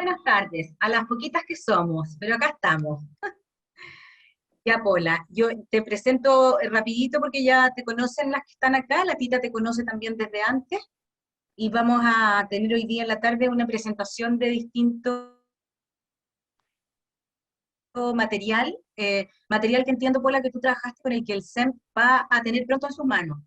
Buenas tardes, a las poquitas que somos, pero acá estamos. Ya, Pola, yo te presento rapidito porque ya te conocen las que están acá, la Tita te conoce también desde antes, y vamos a tener hoy día en la tarde una presentación de distinto material, material que entiendo, Pola, que tú trabajaste con el que el SEM va a tener pronto en sus manos.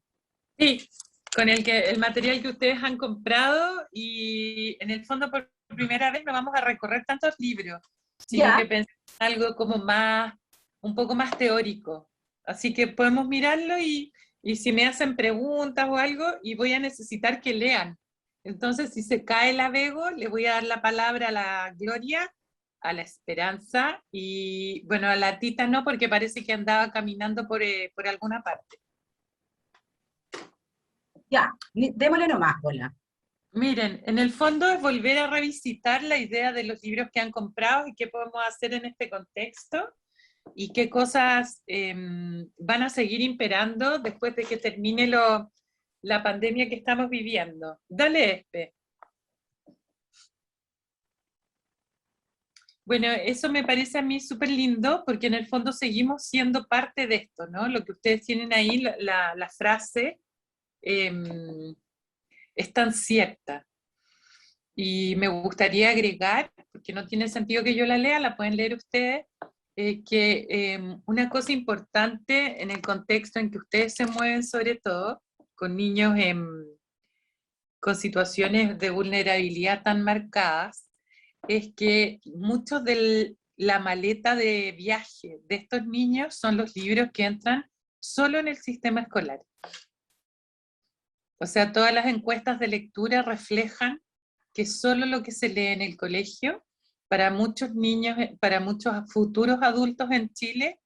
Sí, con el material que ustedes han comprado y en el fondo por primera vez no vamos a recorrer tantos libros, sino Ya, que pensamos en algo como más, un poco más teórico. Así que podemos mirarlo y si me hacen preguntas o algo, y voy a necesitar que lean. Entonces, si se cae la Bego, le voy a dar la palabra a la Gloria, a la Esperanza, y bueno, a la Tita no, porque parece que andaba caminando por alguna parte. ya, démosle nomás, Pola. Miren, en el fondo es volver a revisitar la idea de los libros que han comprado y qué podemos hacer en este contexto y qué cosas van a seguir imperando después de que termine la pandemia que estamos viviendo. Dale, Espe. Bueno, eso me parece a mí súper lindo porque en el fondo seguimos siendo parte de esto, ¿no? Lo que ustedes tienen ahí, la frase, es tan cierta. Y me gustaría agregar, porque no tiene sentido que yo la lea, la pueden leer ustedes, que una cosa importante en el contexto en que ustedes se mueven, sobre todo con niños con situaciones de vulnerabilidad tan marcadas, es que muchos de la maleta de viaje de estos niños son los libros que entran solo en el sistema escolar. O sea, todas las encuestas de lectura reflejan que solo lo que se lee en el colegio, para muchos niños, para muchos futuros adultos en Chile,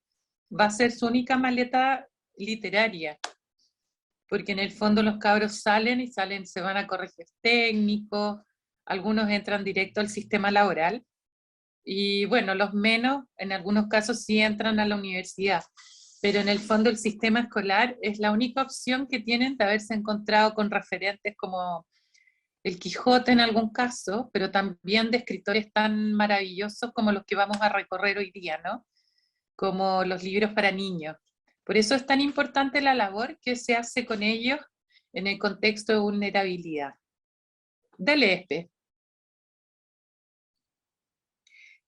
va a ser su única maleta literaria, porque en el fondo los cabros salen y salen, se van a colegios técnicos, algunos entran directo al sistema laboral, y bueno, los menos, en algunos casos sí entran a la universidad, pero en el fondo el sistema escolar es la única opción que tienen de haberse encontrado con referentes como el Quijote en algún caso, pero también de escritores tan maravillosos como los que vamos a recorrer hoy día, ¿no? Como los libros para niños. Por eso es tan importante la labor que se hace con ellos en el contexto de vulnerabilidad. Dale, Espe.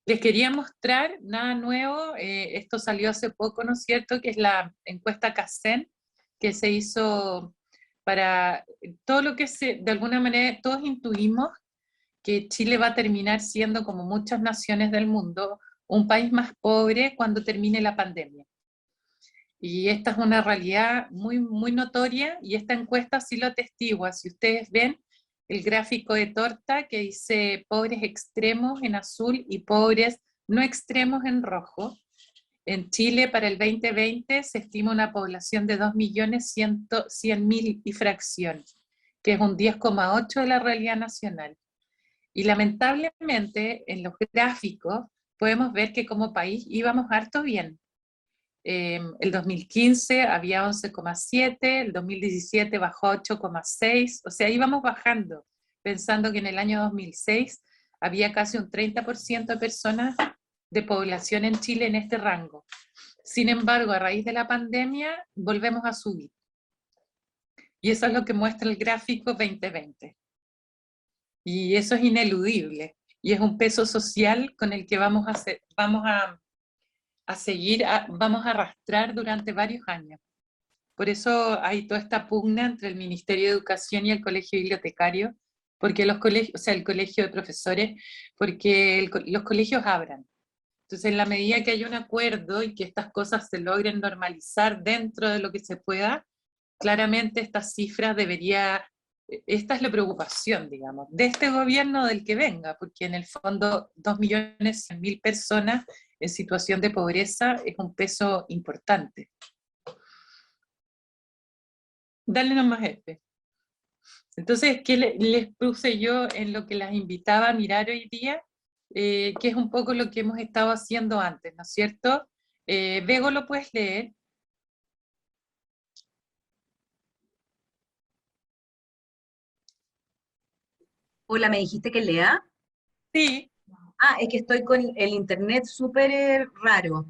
Les quería mostrar nada nuevo, esto salió hace poco, ¿no es cierto?, que es la encuesta CACEN, que se hizo para todo lo que de alguna manera todos intuimos que Chile va a terminar siendo, como muchas naciones del mundo, un país más pobre cuando termine la pandemia. Y esta es una realidad muy, muy notoria y esta encuesta sí lo atestigua. Si ustedes ven el gráfico de torta que dice pobres extremos en azul y pobres no extremos en rojo, en Chile para el 2020 se estima una población de 2.100.000 y fracción, que es un 10,8 de la realidad nacional. Y lamentablemente en los gráficos podemos ver que como país íbamos harto bien. El 2015 había 11,7, el 2017 bajó a 8,6, o sea, íbamos bajando, pensando que en el año 2006 había casi un 30% de personas de población en Chile en este rango. Sin embargo, a raíz de la pandemia volvemos a subir. Y eso es lo que muestra el gráfico 2020. Y eso es ineludible. Y es un peso social con el que vamos a seguir, vamos a arrastrar durante varios años. Por eso hay toda esta pugna entre el Ministerio de Educación y el Colegio Bibliotecario, porque los colegios, o sea, el Colegio de Profesores, porque los colegios abran. Entonces, en la medida que haya un acuerdo y que estas cosas se logren normalizar dentro de lo que se pueda, claramente estas cifras esta es la preocupación, digamos, de este gobierno del que venga, porque en el fondo 2.100.000 personas en situación de pobreza es un peso importante. Dale nomás este. Entonces, ¿qué les puse yo en lo que las invitaba a mirar hoy día? Que es un poco lo que hemos estado haciendo antes, ¿no es cierto? Bego, ¿lo puedes leer? Hola, me dijiste que lea. Sí. Ah, es que estoy con el internet súper raro,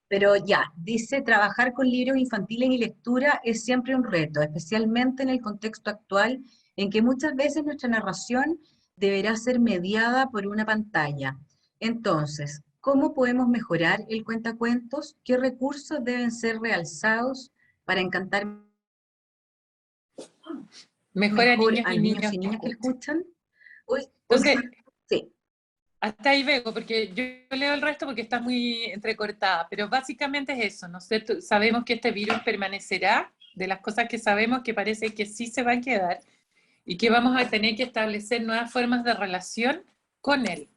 pero ya, dice, trabajar con libros infantiles y lectura es siempre un reto, especialmente en el contexto actual en que muchas veces nuestra narración deberá ser mediada por una pantalla. Entonces, ¿cómo podemos mejorar el cuentacuentos? ¿Qué recursos deben ser realzados para encantar Mejor a mejor niños a y los niños niñas y que niñas que escuchen. escuchan? Uy, Entonces, sí. hasta ahí veo, porque yo leo el resto porque está muy entrecortada, pero básicamente es eso, ¿no es cierto? Sabemos que este virus permanecerá, de las cosas que sabemos que parece que sí se va a quedar, y que vamos a tener que establecer nuevas formas de relación con él.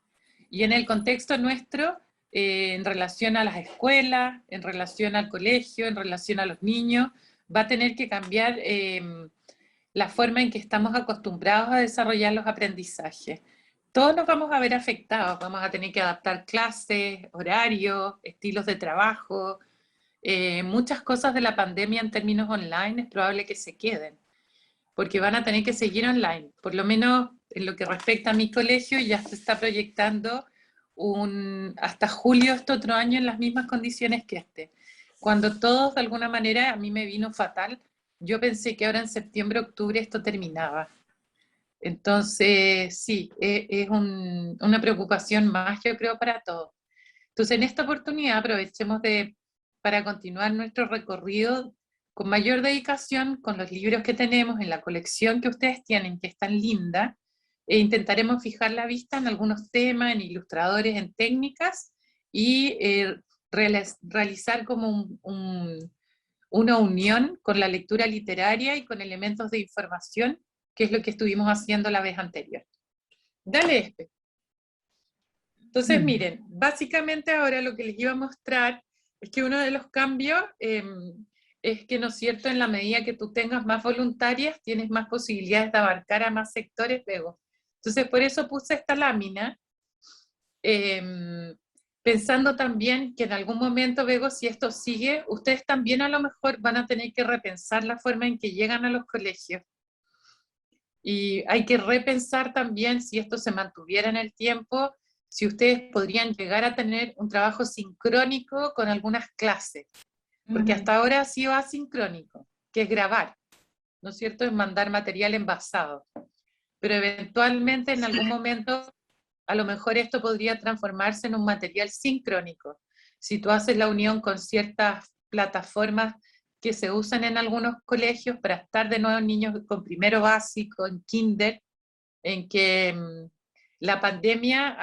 Y en el contexto nuestro, en relación a las escuelas, en relación al colegio, en relación a los niños, va a tener que cambiar la forma en que estamos acostumbrados a desarrollar los aprendizajes. Todos nos vamos a ver afectados, vamos a tener que adaptar clases, horarios, estilos de trabajo, muchas cosas de la pandemia en términos online es probable que se queden, porque van a tener que seguir online. Por lo menos en lo que respecta a mi colegio, ya se está proyectando hasta julio de este otro año en las mismas condiciones que este. Cuando todos, de alguna manera, a mí me vino fatal, yo pensé que ahora en septiembre, octubre esto terminaba. Entonces, sí, es una preocupación más, yo creo, para todos. Entonces, en esta oportunidad aprovechemos para continuar nuestro recorrido con mayor dedicación, con los libros que tenemos en la colección que ustedes tienen, que es tan linda, e intentaremos fijar la vista en algunos temas, en ilustradores, en técnicas, y realizar como una unión con la lectura literaria y con elementos de información, que es lo que estuvimos haciendo la vez anterior. Dale, Espe. Entonces, miren, básicamente ahora lo que les iba a mostrar es que uno de los cambios es que, ¿no es cierto?, en la medida que tú tengas más voluntarias, tienes más posibilidades de abarcar a más sectores luego. Entonces, por eso puse esta lámina, pensando también que en algún momento, Bego, si esto sigue, ustedes también a lo mejor van a tener que repensar la forma en que llegan a los colegios. Y hay que repensar también si esto se mantuviera en el tiempo, si ustedes podrían llegar a tener un trabajo sincrónico con algunas clases, porque hasta ahora ha sido asincrónico, que es grabar, ¿no es cierto?, es mandar material envasado. Pero eventualmente en algún momento a lo mejor esto podría transformarse en un material sincrónico. Si tú haces la unión con ciertas plataformas que se usan en algunos colegios para estar de nuevo niños con primero básico, en kinder, en que la pandemia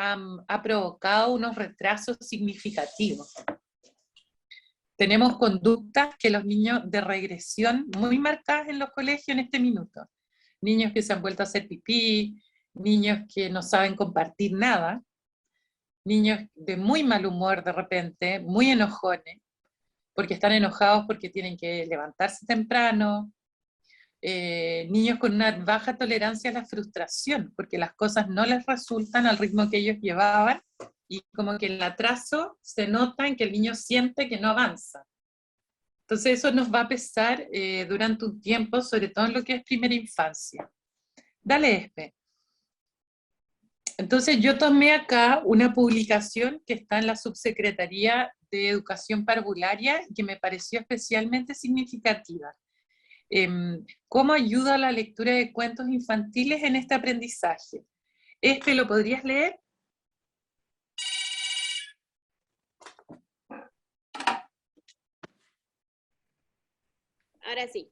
ha provocado unos retrasos significativos. Tenemos conductas que los niños de regresión muy marcadas en los colegios en este minuto. Niños que se han vuelto a hacer pipí, niños que no saben compartir nada, niños de muy mal humor de repente, muy enojones, porque están enojados porque tienen que levantarse temprano, niños con una baja tolerancia a la frustración, porque las cosas no les resultan al ritmo que ellos llevaban, y como que el atraso se nota en que el niño siente que no avanza. Entonces eso nos va a pesar durante un tiempo, sobre todo en lo que es primera infancia. Dale, Espe. Entonces yo tomé acá una publicación que está en la Subsecretaría de Educación Parvularia y que me pareció especialmente significativa. ¿Cómo ayuda la lectura de cuentos infantiles en este aprendizaje? Este, ¿lo podrías leer? Ahora sí.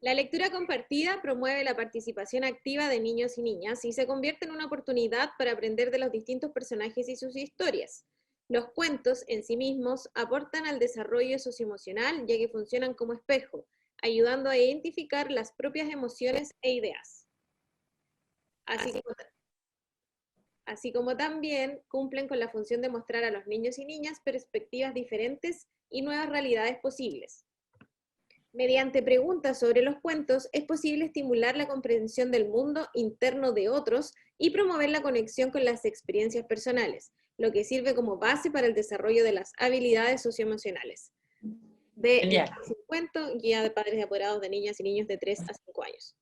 La lectura compartida promueve la participación activa de niños y niñas y se convierte en una oportunidad para aprender de los distintos personajes y sus historias. Los cuentos en sí mismos aportan al desarrollo socioemocional ya que funcionan como espejo, ayudando a identificar las propias emociones e ideas. Así como también cumplen con la función de mostrar a los niños y niñas perspectivas diferentes y nuevas realidades posibles. Mediante preguntas sobre los cuentos es posible estimular la comprensión del mundo interno de otros y promover la conexión con las experiencias personales, lo que sirve como base para el desarrollo de las habilidades socioemocionales. De Genial. un cuento, guía de padres y apoderados de niñas y niños de 3 a 5 años.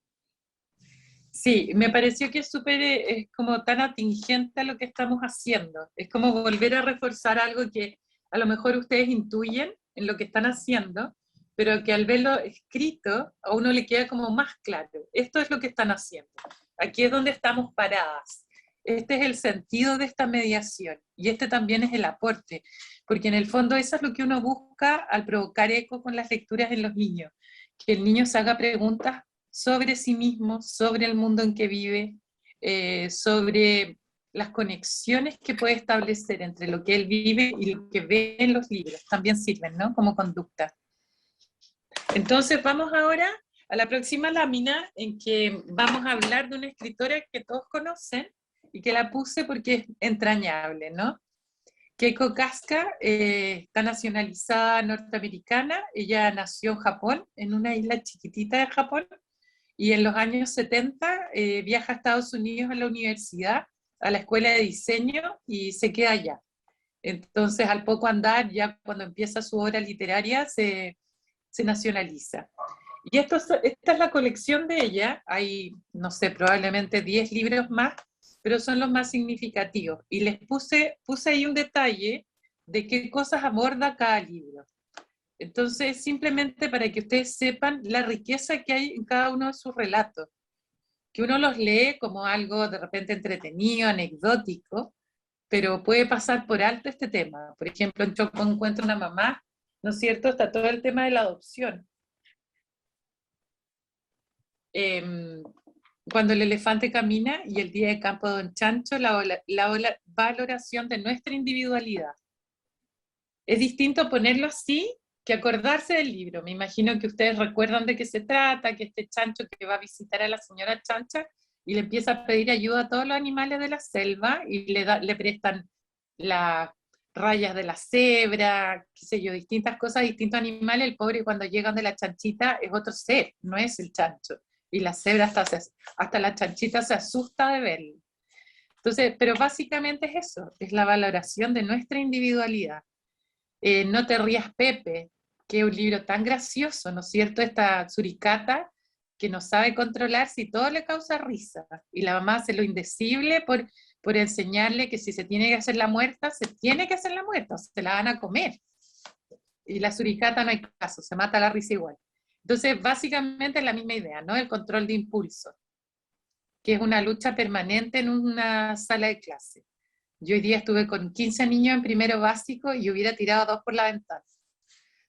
Sí, me pareció que es súper, es como tan atingente a lo que estamos haciendo. Es como volver a reforzar algo que a lo mejor ustedes intuyen en lo que están haciendo, pero que al verlo escrito a uno le queda como más claro. Esto es lo que están haciendo. Aquí es donde estamos paradas. Este es el sentido de esta mediación y este también es el aporte, porque en el fondo eso es lo que uno busca al provocar eco con las lecturas en los niños, que el niño se haga preguntas sobre sí mismo, sobre el mundo en que vive, sobre las conexiones que puede establecer entre lo que él vive y lo que ve en los libros. También sirven, ¿no? Como conducta. Entonces vamos ahora a la próxima lámina en que vamos a hablar de una escritora que todos conocen y que la puse porque es entrañable, ¿no? Keiko Casca está nacionalizada norteamericana. Ella nació en Japón, en una isla chiquitita de Japón, y en los años 70 viaja a Estados Unidos a la universidad, a la escuela de diseño, y se queda allá. Entonces, al poco andar, ya cuando empieza su obra literaria, se nacionaliza. Y esta es la colección de ella. Hay, no sé, probablemente 10 libros más, pero son los más significativos. Y les puse ahí un detalle de qué cosas aborda cada libro. Entonces, simplemente para que ustedes sepan la riqueza que hay en cada uno de sus relatos, que uno los lee como algo de repente entretenido, anecdótico, pero puede pasar por alto este tema. Por ejemplo, en Choco encuentro una mamá, ¿no es cierto? Está todo el tema de la adopción. Cuando el elefante camina y el día de campo de Don Chancho, la valoración de nuestra individualidad. Es distinto ponerlo así que acordarse del libro. Me imagino que ustedes recuerdan de qué se trata, que este chancho que va a visitar a la señora Chancha y le empieza a pedir ayuda a todos los animales de la selva y le prestan las rayas de la cebra, qué sé yo, distintas cosas, distintos animales. El pobre cuando llegan de la chanchita es otro ser, no es el chancho. Y la cebra hasta la chanchita se asusta de verlo. Entonces, pero básicamente es eso, es la valoración de nuestra individualidad. No te rías, Pepe, que es un libro tan gracioso, ¿no es cierto? Esta suricata que no sabe controlar si todo le causa risa. Y la mamá hace lo indecible por enseñarle que si se tiene que hacer la muerta, se tiene que hacer la muerta, se la van a comer. Y la suricata no hay caso, se mata la risa igual. Entonces, básicamente es la misma idea, ¿no? El control de impulso, que es una lucha permanente en una sala de clase. Yo hoy día estuve con 15 niños en primero básico y hubiera tirado 2 por la ventana.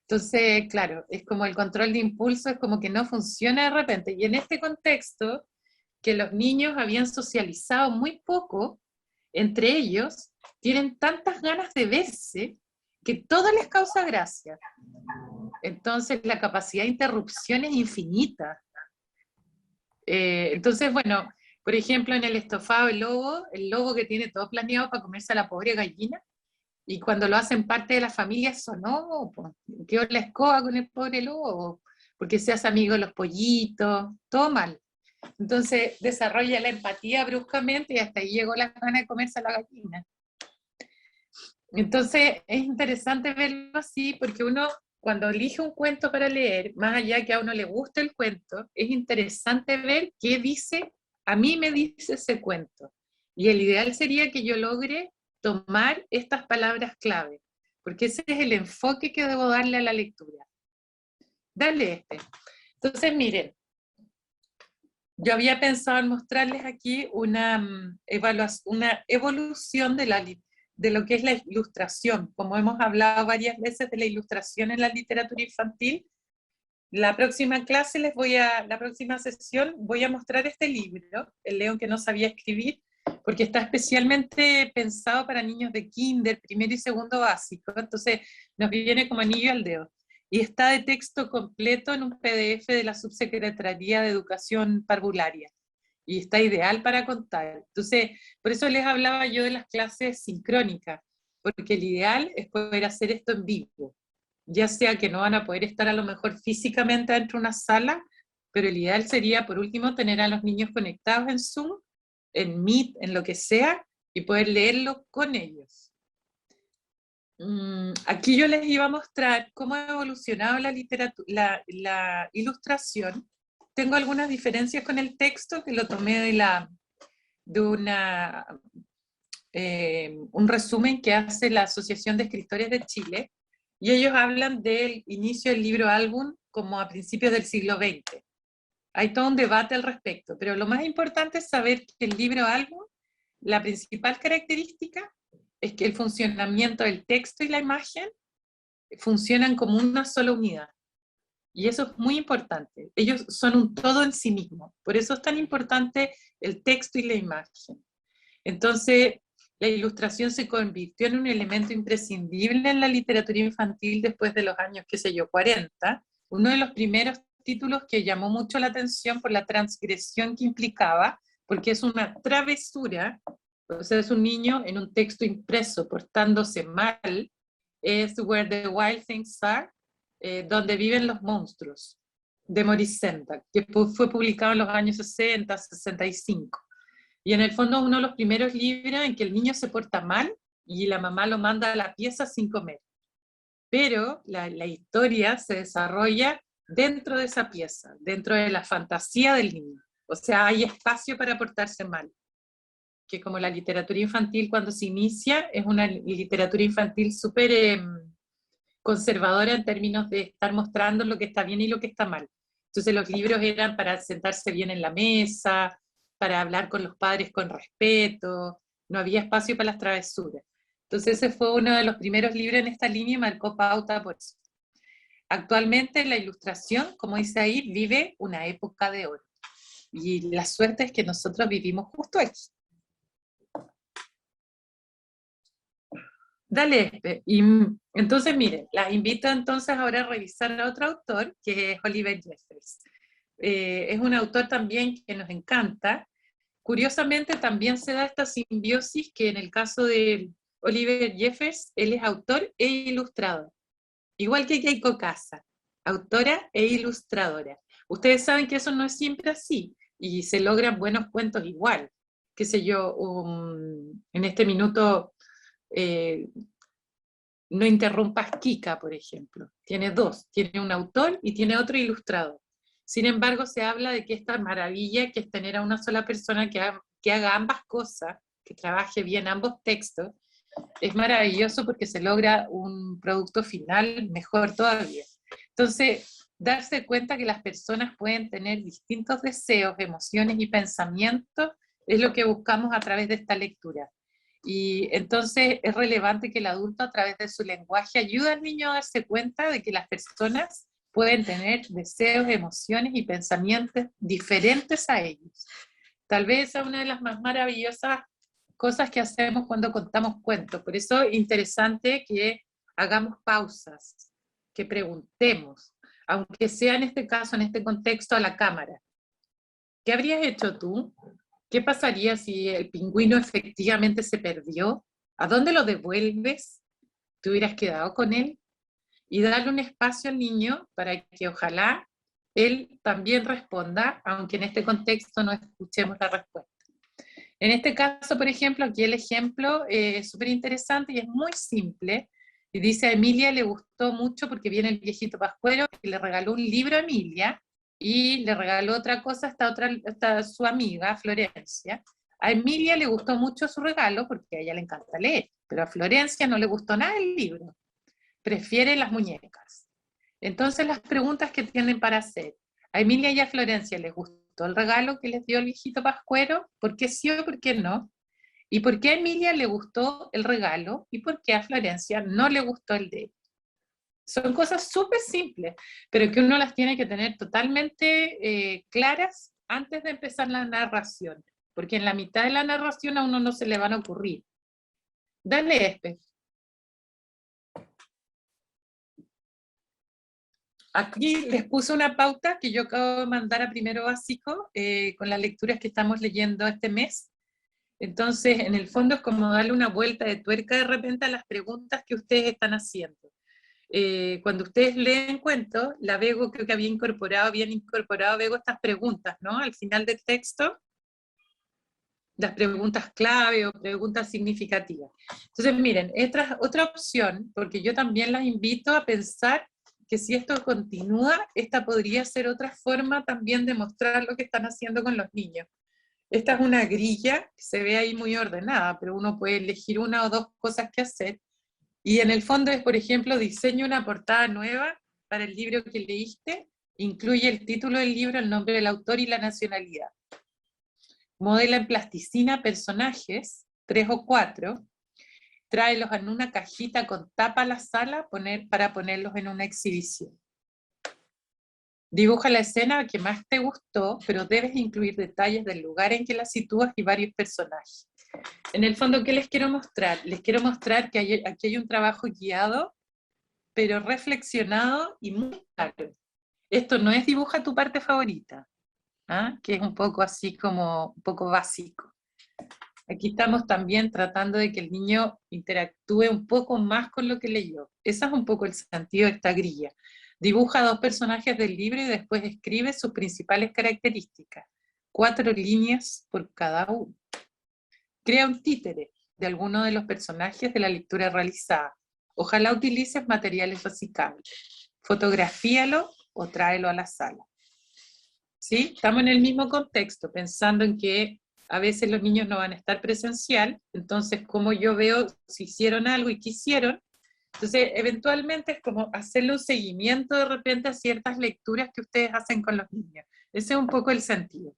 Entonces, claro, es como el control de impulso, es como que no funciona de repente. Y en este contexto, que los niños habían socializado muy poco entre ellos, tienen tantas ganas de verse que todo les causa gracia. Entonces, la capacidad de interrupción es infinita. Entonces, bueno, por ejemplo, en el estofado el lobo que tiene todo planeado para comerse a la pobre gallina, y cuando lo hacen parte de la familia, eso no, pues, quedó la escoba con el pobre lobo, porque se hace amigo de los pollitos, todo mal. Entonces desarrolla la empatía bruscamente y hasta ahí llegó la gana de comerse a la gallina. Entonces es interesante verlo así, porque uno cuando elige un cuento para leer, más allá que a uno le guste el cuento, es interesante ver qué dice, a mí me dice ese cuento. Y el ideal sería que yo logre tomar estas palabras clave, porque ese es el enfoque que debo darle a la lectura. Dale este. Entonces, miren, yo había pensado en mostrarles aquí una evolución de lo que es la ilustración. Como hemos hablado varias veces de la ilustración en la literatura infantil, la próxima clase la próxima sesión voy a mostrar este libro, El león que no sabía escribir, porque está especialmente pensado para niños de kinder, primero y segundo básico, entonces nos viene como anillo al dedo. Y está de texto completo en un PDF de la Subsecretaría de Educación Parvularia. Y está ideal para contar. Entonces, por eso les hablaba yo de las clases sincrónicas, porque el ideal es poder hacer esto en vivo. Ya sea que no van a poder estar a lo mejor físicamente dentro de una sala, pero el ideal sería, por último, tener a los niños conectados en Zoom, en Meet, en lo que sea, y poder leerlo con ellos. Aquí yo les iba a mostrar cómo ha evolucionado la ilustración tengo algunas diferencias con el texto que lo tomé un resumen que hace la Asociación de Escritores de Chile, y ellos hablan del inicio del libro álbum como a principios del siglo XX. Hay todo un debate al respecto, pero lo más importante es saber que el libro álbum, la principal característica es que el funcionamiento del texto y la imagen funcionan como una sola unidad. Y eso es muy importante. Ellos son un todo en sí mismo. Por eso es tan importante el texto y la imagen. Entonces, la ilustración se convirtió en un elemento imprescindible en la literatura infantil después de los años, qué sé yo, 40. Uno de los primeros títulos que llamó mucho la atención por la transgresión que implicaba, porque es una travesura, o sea, es un niño en un texto impreso portándose mal, es Where the Wild Things Are, donde viven los monstruos, de Maurice Sendak, que fue publicado en los años 60, 65. Y en el fondo es uno de los primeros libros en que el niño se porta mal y la mamá lo manda a la pieza sin comer. Pero la historia se desarrolla dentro de esa pieza, dentro de la fantasía del niño. O sea, hay espacio para portarse mal. Que como la literatura infantil cuando se inicia, es una literatura infantil súper conservadora en términos de estar mostrando lo que está bien y lo que está mal. Entonces los libros eran para sentarse bien en la mesa, para hablar con los padres con respeto, no había espacio para las travesuras. Entonces ese fue uno de los primeros libros en esta línea y marcó pauta por eso. Actualmente la ilustración, como dice ahí, vive una época de oro. Y la suerte es que nosotros vivimos justo aquí. Dale, y entonces miren, las invito entonces ahora a revisar a otro autor, que es Oliver Jeffers. Es un autor también que nos encanta. Curiosamente también se da esta simbiosis que en el caso de Oliver Jeffers, él es autor e ilustrador. Igual que Keiko Casa, autora e ilustradora. Ustedes saben que eso no es siempre así, y se logran buenos cuentos igual. Qué sé yo, en este minuto... No interrumpas Kika, por ejemplo. Tiene dos, tiene un autor y tiene otro ilustrador. Sin embargo, se habla de que esta maravilla que es tener a una sola persona que haga ambas cosas, que trabaje bien ambos textos, es maravilloso porque se logra un producto final mejor todavía. Entonces, darse cuenta que las personas pueden tener distintos deseos, emociones y pensamientos es lo que buscamos a través de esta lectura. Y entonces es relevante que el adulto a través de su lenguaje ayude al niño a darse cuenta de que las personas pueden tener deseos, emociones y pensamientos diferentes a ellos. Tal vez esa es una de las más maravillosas cosas que hacemos cuando contamos cuentos. Por eso es interesante que hagamos pausas, que preguntemos, aunque sea en este caso, en este contexto, a la cámara. ¿Qué habrías hecho tú? ¿Qué pasaría si el pingüino efectivamente se perdió? ¿A dónde lo devuelves? ¿Te hubieras quedado con él? Y darle un espacio al niño para que ojalá él también responda, aunque en este contexto no escuchemos la respuesta. En este caso, por ejemplo, aquí el ejemplo es súper interesante y es muy simple. Y dice, a Emilia le gustó mucho porque viene el viejito Pascuero y le regaló un libro a Emilia, y le regaló otra cosa a su amiga, Florencia. A Emilia le gustó mucho su regalo porque a ella le encanta leer, pero a Florencia no le gustó nada el libro, prefiere las muñecas. Entonces las preguntas que tienen para hacer, a Emilia y a Florencia les gustó el regalo que les dio el viejito Pascuero, ¿por qué sí o por qué no? ¿Y por qué a Emilia le gustó el regalo y por qué a Florencia no le gustó el de ella? Son cosas súper simples, pero que uno las tiene que tener totalmente claras antes de empezar la narración, porque en la mitad de la narración a uno no se le van a ocurrir. Dale, Espe. Aquí les puse una pauta que yo acabo de mandar a primero básico con las lecturas que estamos leyendo este mes. Entonces, en el fondo es como darle una vuelta de tuerca de repente a las preguntas que ustedes están haciendo. Cuando ustedes leen cuentos, la Bego creo que habían incorporado Bego estas preguntas, ¿no? Al final del texto, las preguntas clave o preguntas significativas. Entonces, miren, esta es otra opción, porque yo también las invito a pensar que si esto continúa, esta podría ser otra forma también de mostrar lo que están haciendo con los niños. Esta es una grilla que se ve ahí muy ordenada, pero uno puede elegir una o dos cosas que hacer. Y en el fondo es, por ejemplo, diseña una portada nueva para el libro que leíste, incluye el título del libro, el nombre del autor y la nacionalidad. Modela en plasticina personajes, 3 o 4, tráelos en una cajita con tapa a la sala para ponerlos en una exhibición. Dibuja la escena que más te gustó, pero debes incluir detalles del lugar en que la sitúas y varios personajes. En el fondo, ¿qué les quiero mostrar? Les quiero mostrar que aquí hay un trabajo guiado, pero reflexionado y muy claro. Esto no es dibuja tu parte favorita, ¿ah? Que es un poco así como un poco básico. Aquí estamos también tratando de que el niño interactúe un poco más con lo que leyó. Ese es un poco el sentido de esta grilla. Dibuja 2 personajes del libro y después escribe sus principales características. 4 líneas por cada uno. Crea un títere de alguno de los personajes de la lectura realizada. Ojalá utilices materiales reciclables. Fotografíalo o tráelo a la sala. ¿Sí? Estamos en el mismo contexto, pensando en que a veces los niños no van a estar presencial, entonces como yo veo si hicieron algo y qué hicieron, entonces eventualmente es como hacerle un seguimiento de repente a ciertas lecturas que ustedes hacen con los niños. Ese es un poco el sentido.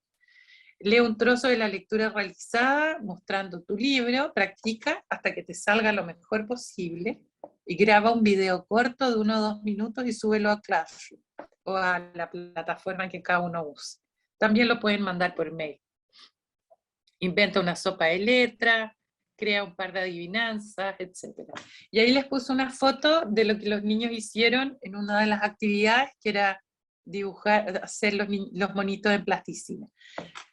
Lee un trozo de la lectura realizada, mostrando tu libro, practica hasta que te salga lo mejor posible, y graba un video corto de 1 o 2 minutos y súbelo a Classroom, o a la plataforma que cada uno use. También lo pueden mandar por mail. Inventa una sopa de letras, crea un par de adivinanzas, etc. Y ahí les puse una foto de lo que los niños hicieron en una de las actividades, que era dibujar, hacer los monitos en plasticina.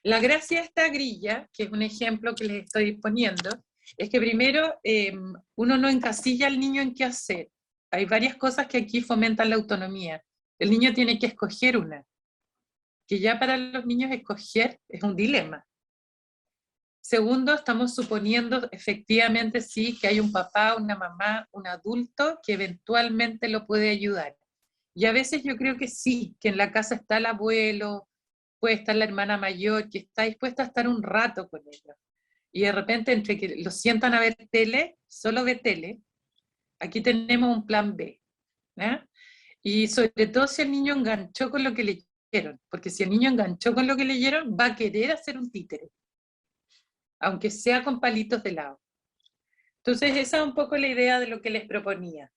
La gracia de esta grilla, que es un ejemplo que les estoy poniendo, es que primero uno no encasilla al niño en qué hacer. Hay varias cosas que aquí fomentan la autonomía. El niño tiene que escoger una, que ya para los niños escoger es un dilema. Segundo, estamos suponiendo efectivamente sí que hay un papá, una mamá, un adulto que eventualmente lo puede ayudar. Y a veces yo creo que sí, que en la casa está el abuelo, puede estar la hermana mayor, que está dispuesta a estar un rato con ellos. Y de repente, entre que los sientan a ver tele, solo ve tele, aquí tenemos un plan B. ¿eh? Y sobre todo si el niño enganchó con lo que leyeron, porque si el niño enganchó con lo que leyeron, va a querer hacer un títere, aunque sea con palitos de lado. Entonces esa es un poco la idea de lo que les proponía.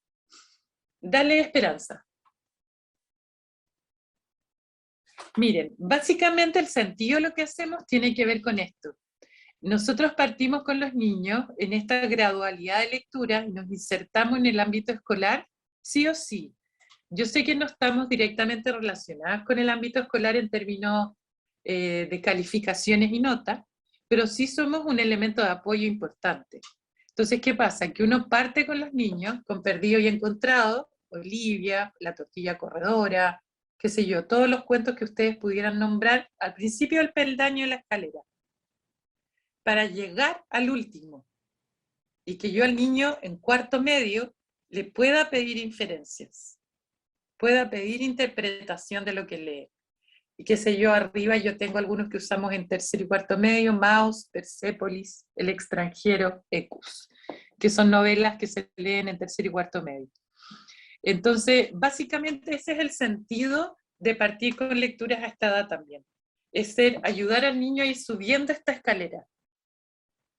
Dale esperanza. Miren, básicamente el sentido de lo que hacemos tiene que ver con esto. Nosotros partimos con los niños en esta gradualidad de lectura y nos insertamos en el ámbito escolar, sí o sí. Yo sé que no estamos directamente relacionadas con el ámbito escolar en términos de calificaciones y notas, pero sí somos un elemento de apoyo importante. Entonces, ¿qué pasa? Que uno parte con los niños, con Perdido y Encontrado, Olivia, La Tortilla Corredora, qué sé yo, todos los cuentos que ustedes pudieran nombrar al principio del peldaño de la escalera, para llegar al último, y que yo al niño en 4º medio le pueda pedir inferencias, pueda pedir interpretación de lo que lee. Y qué sé yo, arriba yo tengo algunos que usamos en 3º y 4º medio, Maus, Persépolis, El extranjero, Ecus, que son novelas que se leen en 3º y 4º medio. Entonces, básicamente ese es el sentido de partir con lecturas a esta edad también. Es ayudar al niño a ir subiendo esta escalera.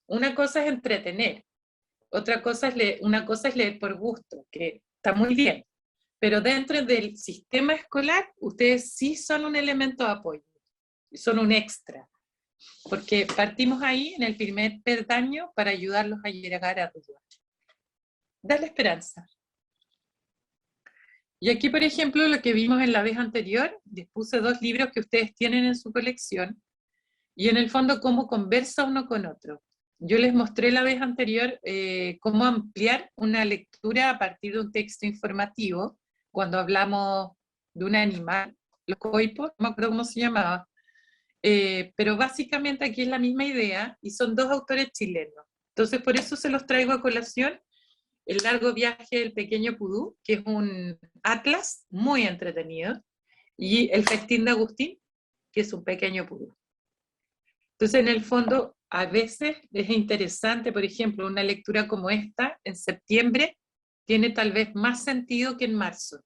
Una cosa es entretener, una cosa es leer por gusto, que está muy bien, pero dentro del sistema escolar, ustedes sí son un elemento de apoyo, son un extra, porque partimos ahí en el primer peldaño para ayudarlos a llegar arriba. Darle esperanza. Y aquí, por ejemplo, lo que vimos en la vez anterior, les puse 2 libros que ustedes tienen en su colección, y en el fondo cómo conversa uno con otro. Yo les mostré la vez anterior cómo ampliar una lectura a partir de un texto informativo, cuando hablamos de un animal, los coipos, no me acuerdo cómo se llamaba, pero básicamente aquí es la misma idea, y son 2 autores chilenos. Entonces por eso se los traigo a colación, El largo viaje del pequeño Pudú, que es un atlas muy entretenido, y El festín de Agustín, que es un pequeño Pudú. Entonces, en el fondo, a veces es interesante, por ejemplo, una lectura como esta, en septiembre, tiene tal vez más sentido que en marzo.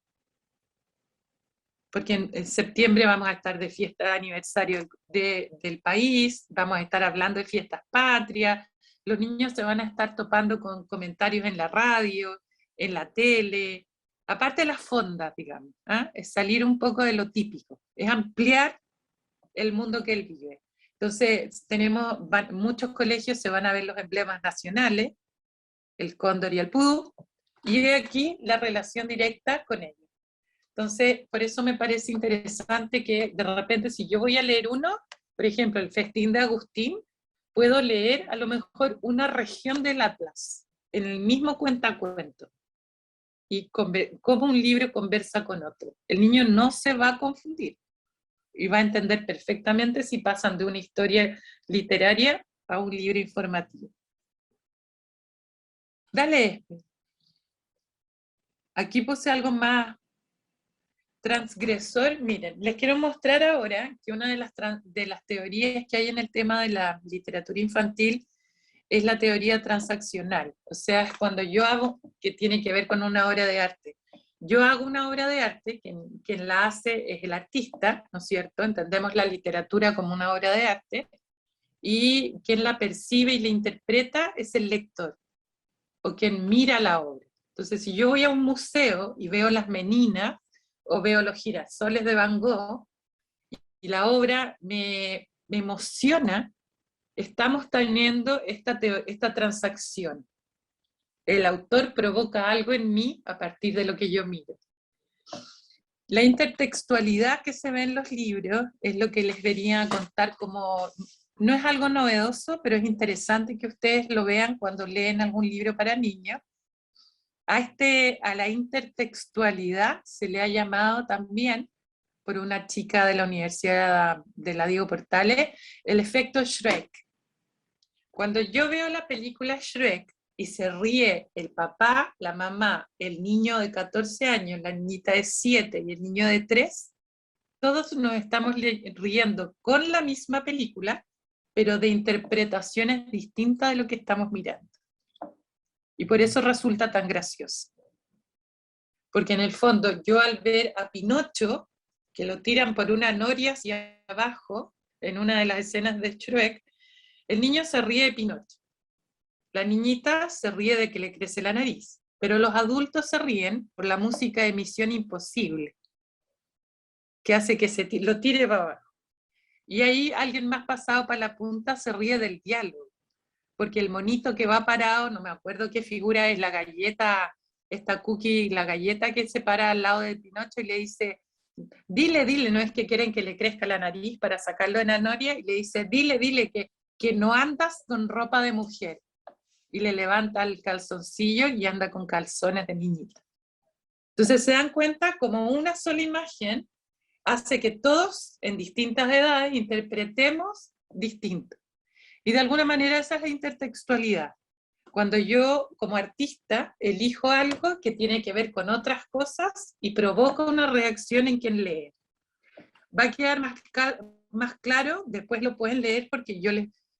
Porque en septiembre vamos a estar de fiesta de aniversario del país, vamos a estar hablando de fiestas patrias, los niños se van a estar topando con comentarios en la radio, en la tele, aparte de las fondas, digamos, ¿ah? Es salir un poco de lo típico, es ampliar el mundo que él vive. Entonces, muchos colegios se van a ver los emblemas nacionales, el cóndor y el pudú, y de aquí la relación directa con ellos. Entonces, por eso me parece interesante que de repente si yo voy a leer uno, por ejemplo, el Festín de Agustín, puedo leer a lo mejor una región del Atlas, en el mismo cuentacuento, y cómo un libro conversa con otro. El niño no se va a confundir, y va a entender perfectamente si pasan de una historia literaria a un libro informativo. Dale. Aquí puse algo más transgresor. Miren, les quiero mostrar ahora que una de las teorías que hay en el tema de la literatura infantil es la teoría transaccional. O sea, es cuando yo hago, que tiene que ver con una obra de arte. Yo hago una obra de arte, quien la hace es el artista, ¿no es cierto? Entendemos la literatura como una obra de arte, y quien la percibe y la interpreta es el lector, o quien mira la obra. Entonces, si yo voy a un museo y veo las meninas, o veo los girasoles de Van Gogh, y la obra me emociona, estamos teniendo esta transacción. El autor provoca algo en mí a partir de lo que yo miro. La intertextualidad que se ve en los libros es lo que les venía a contar como, no es algo novedoso, pero es interesante que ustedes lo vean cuando leen algún libro para niños. A la intertextualidad se le ha llamado también, por una chica de la Universidad de la Diego Portales, el efecto Shrek. Cuando yo veo la película Shrek y se ríe el papá, la mamá, el niño de 14 años, la niñita de 7 y el niño de 3, todos nos estamos riendo con la misma película, pero de interpretaciones distintas de lo que estamos mirando. Y por eso resulta tan gracioso. Porque en el fondo, yo al ver a Pinocho, que lo tiran por una noria hacia abajo, en una de las escenas de Shrek, el niño se ríe de Pinocho. La niñita se ríe de que le crece la nariz, pero los adultos se ríen por la música de Misión Imposible, que hace que lo tire para abajo. Y ahí alguien más pasado para la punta se ríe del diálogo, porque el monito que va parado, no me acuerdo qué figura es, la galleta, esta Cookie, la galleta que se para al lado de Pinocho y le dice, dile, no es que quieren que le crezca la nariz para sacarlo de la noria, y le dice, dile que no andas con ropa de mujer. Y le levanta el calzoncillo y anda con calzones de niñita. Entonces se dan cuenta como una sola imagen hace que todos en distintas edades interpretemos distinto. Y de alguna manera esa es la intertextualidad. Cuando yo como artista elijo algo que tiene que ver con otras cosas y provoca una reacción en quien lee. Va a quedar más claro, después lo pueden leer porque yo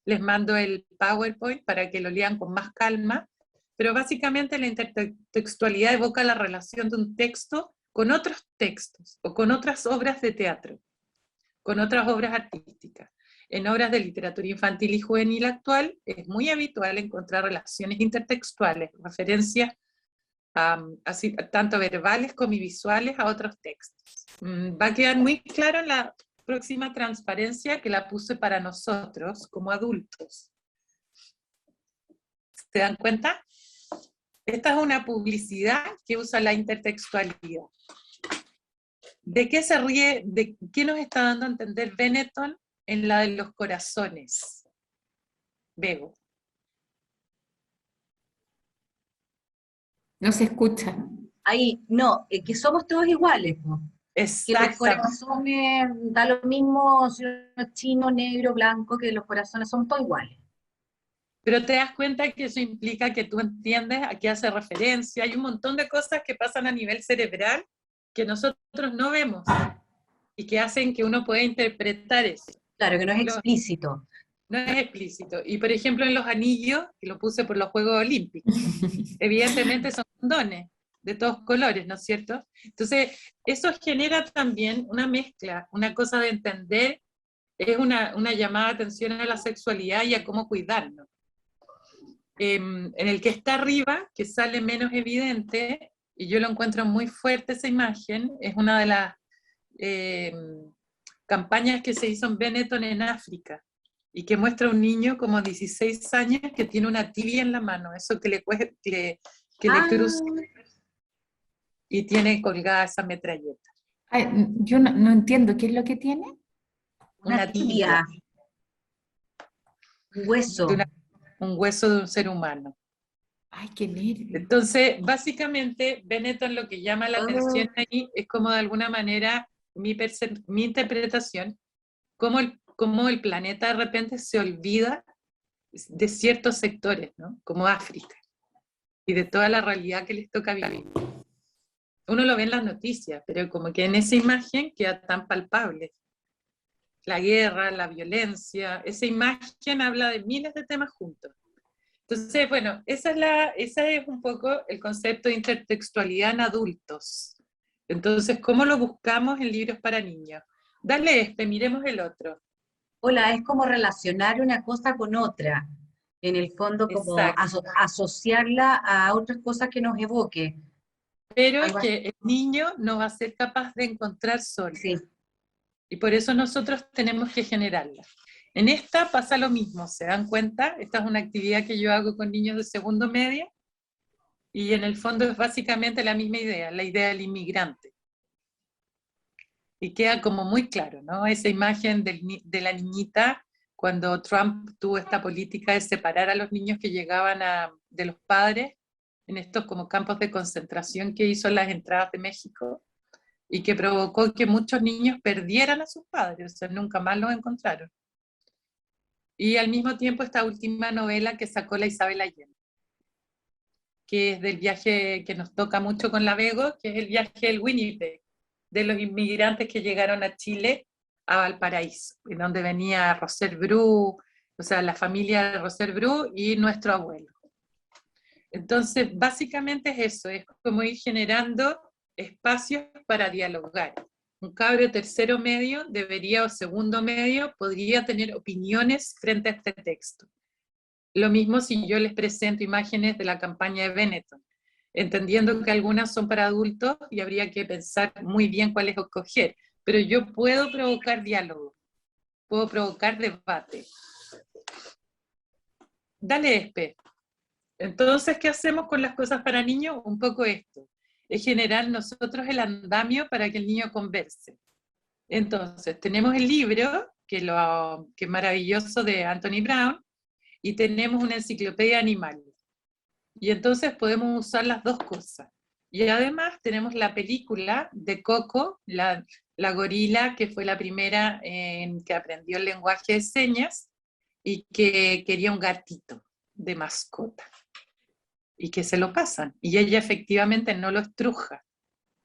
les mando el PowerPoint para que lo lean con más calma, pero básicamente la intertextualidad evoca la relación de un texto con otros textos o con otras obras de teatro, con otras obras artísticas. En obras de literatura infantil y juvenil actual es muy habitual encontrar relaciones intertextuales, referencias así, tanto verbales como visuales a otros textos. Va a quedar muy claro en la próxima transparencia que la puse para nosotros como adultos. ¿Se dan cuenta? Esta es una publicidad que usa la intertextualidad. ¿De qué se ríe? ¿De qué nos está dando a entender Benetton en la de los corazones? Bego. No se escucha. Ahí, no, que somos todos iguales, po. Que los Exacto. corazones, da lo mismo si uno es chino, negro, blanco, que los corazones son todos iguales. Pero te das cuenta que eso implica que tú entiendes a qué hace referencia. Hay un montón de cosas que pasan a nivel cerebral que nosotros no vemos y que hacen que uno pueda interpretar eso. Claro, que no es explícito. No es explícito. Y por ejemplo en los anillos, que lo puse por los Juegos Olímpicos, evidentemente son condones de todos colores, ¿no es cierto? Entonces, eso genera también una mezcla, una cosa de entender, es una llamada de atención a la sexualidad y a cómo cuidarnos. En el que está arriba, que sale menos evidente, y yo lo encuentro muy fuerte esa imagen, es una de las campañas que se hizo en Benetton en África, y que muestra a un niño como 16 años que tiene una tibia en la mano, eso que le cruza, y tiene colgada esa metralleta. Ay, yo no entiendo, ¿qué es lo que tiene? Una tibia. Un hueso. Un hueso de un ser humano. Ay, qué nervio. Entonces, básicamente, Benetton lo que llama la atención ahí es como de alguna manera mi interpretación, cómo el planeta de repente se olvida de ciertos sectores, ¿no? Como África, y de toda la realidad que les toca vivir. Uno lo ve en las noticias, pero como que en esa imagen queda tan palpable. La guerra, la violencia, esa imagen habla de miles de temas juntos. Entonces, bueno, ese es un poco el concepto de intertextualidad en adultos. Entonces, ¿cómo lo buscamos en libros para niños? Dale miremos el otro. Hola, es como relacionar una cosa con otra. En el fondo, como asociarla a otras cosas que nos evoque. Pero es que el niño no va a ser capaz de encontrar solo. Sí. Y por eso nosotros tenemos que generarla. En esta pasa lo mismo, ¿se dan cuenta? Esta es una actividad que yo hago con niños de segundo medio, y en el fondo es básicamente la misma idea, la idea del inmigrante. Y queda como muy claro, ¿no? Esa imagen de la niñita, cuando Trump tuvo esta política de separar a los niños que llegaban de los padres, en estos como campos de concentración que hizo en las entradas de México, y que provocó que muchos niños perdieran a sus padres, o sea, nunca más los encontraron. Y al mismo tiempo esta última novela que sacó la Isabel Allende, que es del viaje que nos toca mucho con la Bego, que es el viaje del Winnipeg, de los inmigrantes que llegaron a Chile, a Valparaíso, en donde venía Roser Bru, o sea, la familia de Roser Bru y nuestro abuelo. Entonces, básicamente es eso, es como ir generando espacios para dialogar. Un cabro tercero medio debería, o segundo medio, podría tener opiniones frente a este texto. Lo mismo si yo les presento imágenes de la campaña de Benetton, entendiendo que algunas son para adultos y habría que pensar muy bien cuáles escoger, pero yo puedo provocar diálogo, puedo provocar debate. Dale, Espe. Entonces, ¿qué hacemos con las cosas para niños? Un poco esto, es generar nosotros el andamio para que el niño converse. Entonces, tenemos el libro, que es maravilloso, de Anthony Brown, y tenemos una enciclopedia de animales. Y entonces podemos usar las dos cosas. Y además tenemos la película de Coco, la gorila, que fue la primera que aprendió el lenguaje de señas y que quería un gatito de mascota. Y que se lo pasan. Y ella efectivamente no lo estruja,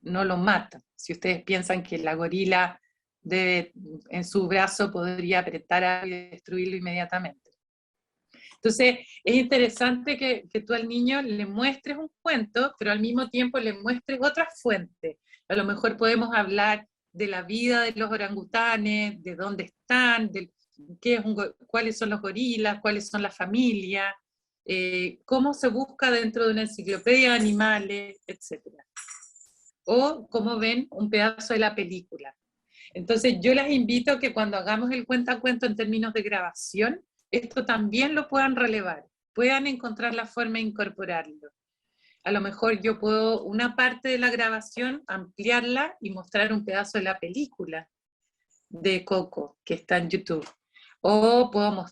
no lo mata. Si ustedes piensan que la gorila en su brazo podría apretar y destruirlo inmediatamente. Entonces, es interesante que tú al niño le muestres un cuento, pero al mismo tiempo le muestres otras fuentes. A lo mejor podemos hablar de la vida de los orangutanes, de dónde están, de cuáles son los gorilas, cuáles son las familias, cómo se busca dentro de una enciclopedia de animales, etc. O cómo ven un pedazo de la película. Entonces, yo las invito a que cuando hagamos el cuentacuento en términos de grabación, esto también lo puedan relevar, puedan encontrar la forma de incorporarlo. A lo mejor yo puedo, una parte de la grabación, ampliarla y mostrar un pedazo de la película de Coco, que está en YouTube. O puedo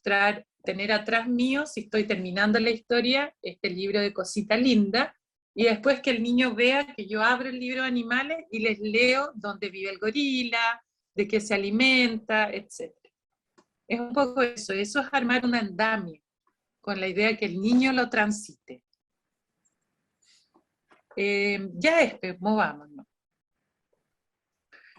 tener atrás mío, si estoy terminando la historia, este libro de Cosita Linda, y después que el niño vea que yo abro el libro de animales y les leo dónde vive el gorila, de qué se alimenta, etc. Es un poco eso es armar un andamio, con la idea de que el niño lo transite. Movámonos.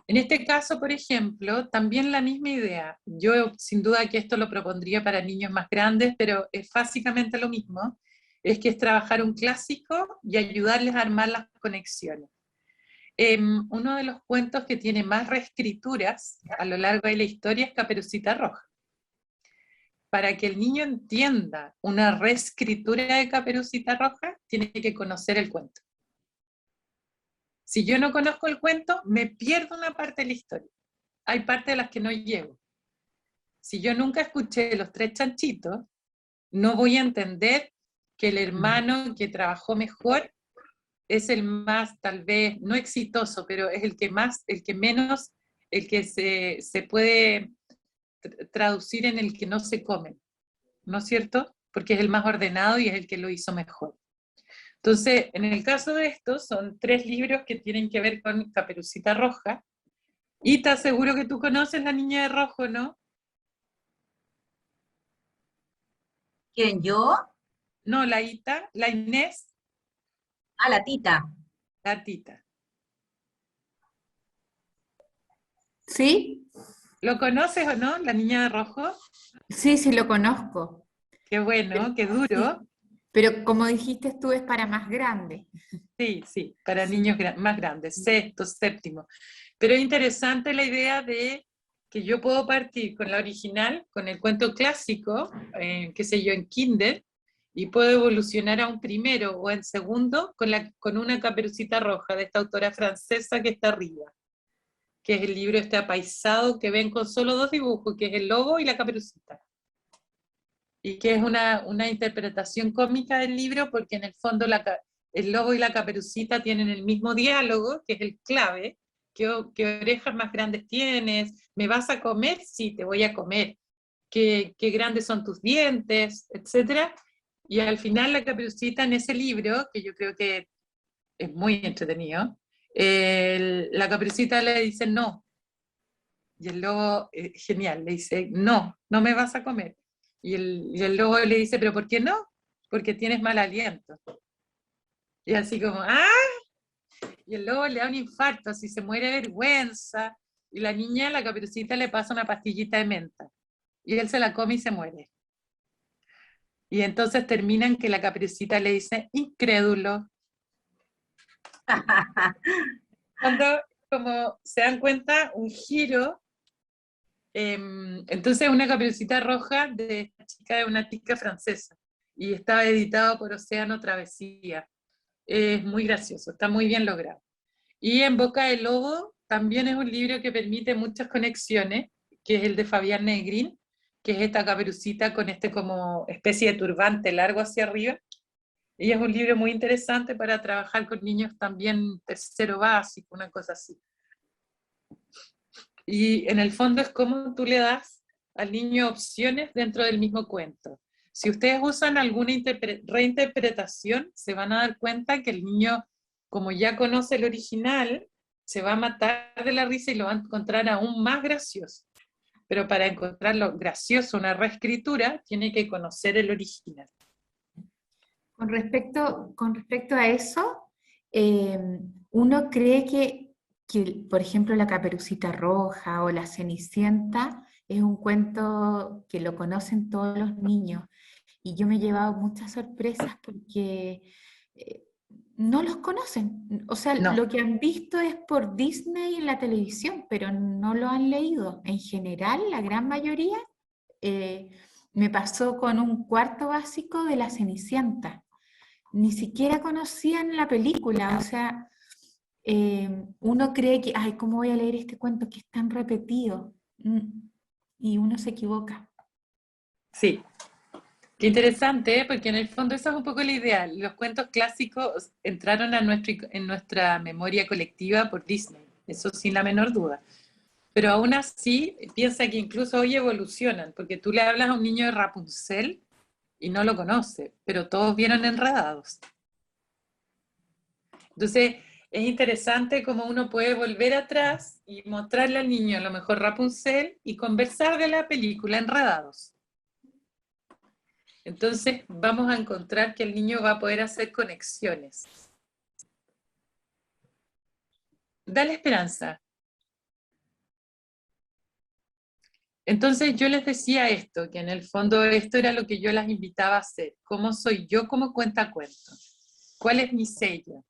En este caso, por ejemplo, también la misma idea. Yo sin duda que esto lo propondría para niños más grandes, pero es básicamente lo mismo. Es que es trabajar un clásico y ayudarles a armar las conexiones. Uno de los cuentos que tiene más reescrituras a lo largo de la historia es Caperucita Roja. Para que el niño entienda una reescritura de Caperucita Roja, tiene que conocer el cuento. Si yo no conozco el cuento, me pierdo una parte de la historia. Hay partes de las que no llego. Si yo nunca escuché Los Tres Chanchitos, no voy a entender que el hermano que trabajó mejor es el más, tal vez, no exitoso, pero es el que más, el que menos, el que se puede traducir en el que no se come, ¿no es cierto? Porque es el más ordenado y es el que lo hizo mejor. Entonces, en el caso de estos, son 3 libros que tienen que ver con Caperucita Roja, y te aseguro que tú conoces La Niña de Rojo, ¿no? ¿Quién, yo? No, la Ita, la Inés, Ah, la Tita. la Tita. ¿Sí? ¿Lo conoces o no, La Niña de Rojo? Sí, sí lo conozco. Qué bueno, qué Sí, duro. pero como dijiste tú, es para más grandes. Sí, para niños más grandes, sexto, séptimo. Pero es interesante la idea de que yo puedo partir con la original, con el cuento clásico, qué sé yo, en Kinder, y puedo evolucionar a un primero o en segundo con una Caperucita Roja de esta autora francesa que está arriba, que es el libro este apaisado que ven con solo 2 dibujos, que es el lobo y la caperucita. Y que es una interpretación cómica del libro, porque en el fondo el lobo y la caperucita tienen el mismo diálogo, que es el clave. ¿Qué orejas más grandes tienes? ¿Me vas a comer? Sí, te voy a comer. ¿Qué grandes son tus dientes? Etcétera. Y al final la caperucita en ese libro, que yo creo que es muy entretenido, la caperucita le dice no. Y el lobo, genial, le dice, no, no me vas a comer. Y el lobo le dice, ¿pero por qué no? Porque tienes mal aliento. Y así como, ¡ah! Y el lobo le da un infarto, así se muere de vergüenza. Y la niña, la caperucita, le pasa una pastillita de menta. Y él se la come y se muere. Y entonces terminan que la caperucita le dice, incrédulo. Cuando, como se dan cuenta, un giro. Entonces una Caperucita Roja de esta chica, de una chica francesa, y estaba editado por Océano Travesía. Es muy gracioso, está muy bien logrado. Y En Boca del Lobo también es un libro que permite muchas conexiones, que es el de Fabián Negrín, que es esta caperucita con este como especie de turbante largo hacia arriba. Y es un libro muy interesante para trabajar con niños también tercero básico, una cosa así. Y en el fondo es como tú le das al niño opciones dentro del mismo cuento. Si ustedes usan alguna reinterpretación, se van a dar cuenta que el niño, como ya conoce el original, se va a matar de la risa y lo va a encontrar aún más gracioso. Pero para encontrarlo gracioso, una reescritura, tiene que conocer el original. Con respecto a eso, uno cree que, por ejemplo, La Caperucita Roja o La Cenicienta es un cuento que lo conocen todos los niños. Y yo me he llevado muchas sorpresas porque no los conocen. O sea, No, lo que han visto es por Disney en la televisión, pero no lo han leído. En general, la gran mayoría, eh, me pasó con un cuarto básico de La Cenicienta. Ni siquiera conocían la película, o sea, uno cree que, ay, ¿cómo voy a leer este cuento que es tan repetido? Y uno se equivoca. sí. Qué interesante, ¿eh? Porque en el fondo eso es un poco la idea. Los cuentos clásicos entraron en nuestra memoria colectiva por Disney, eso sin la menor duda. Pero aún así, piensa que incluso hoy evolucionan, porque tú le hablas a un niño de Rapunzel y no lo conoce, pero todos vieron Enredados. Entonces, es interesante cómo uno puede volver atrás y mostrarle al niño a lo mejor Rapunzel y conversar de la película Enredados. Entonces vamos a encontrar que el niño va a poder hacer conexiones. Dale esperanza. Entonces yo les decía esto, que en el fondo esto era lo que yo las invitaba a hacer. ¿Cómo soy yo como cuentacuentos? ¿Cuál es mi sello?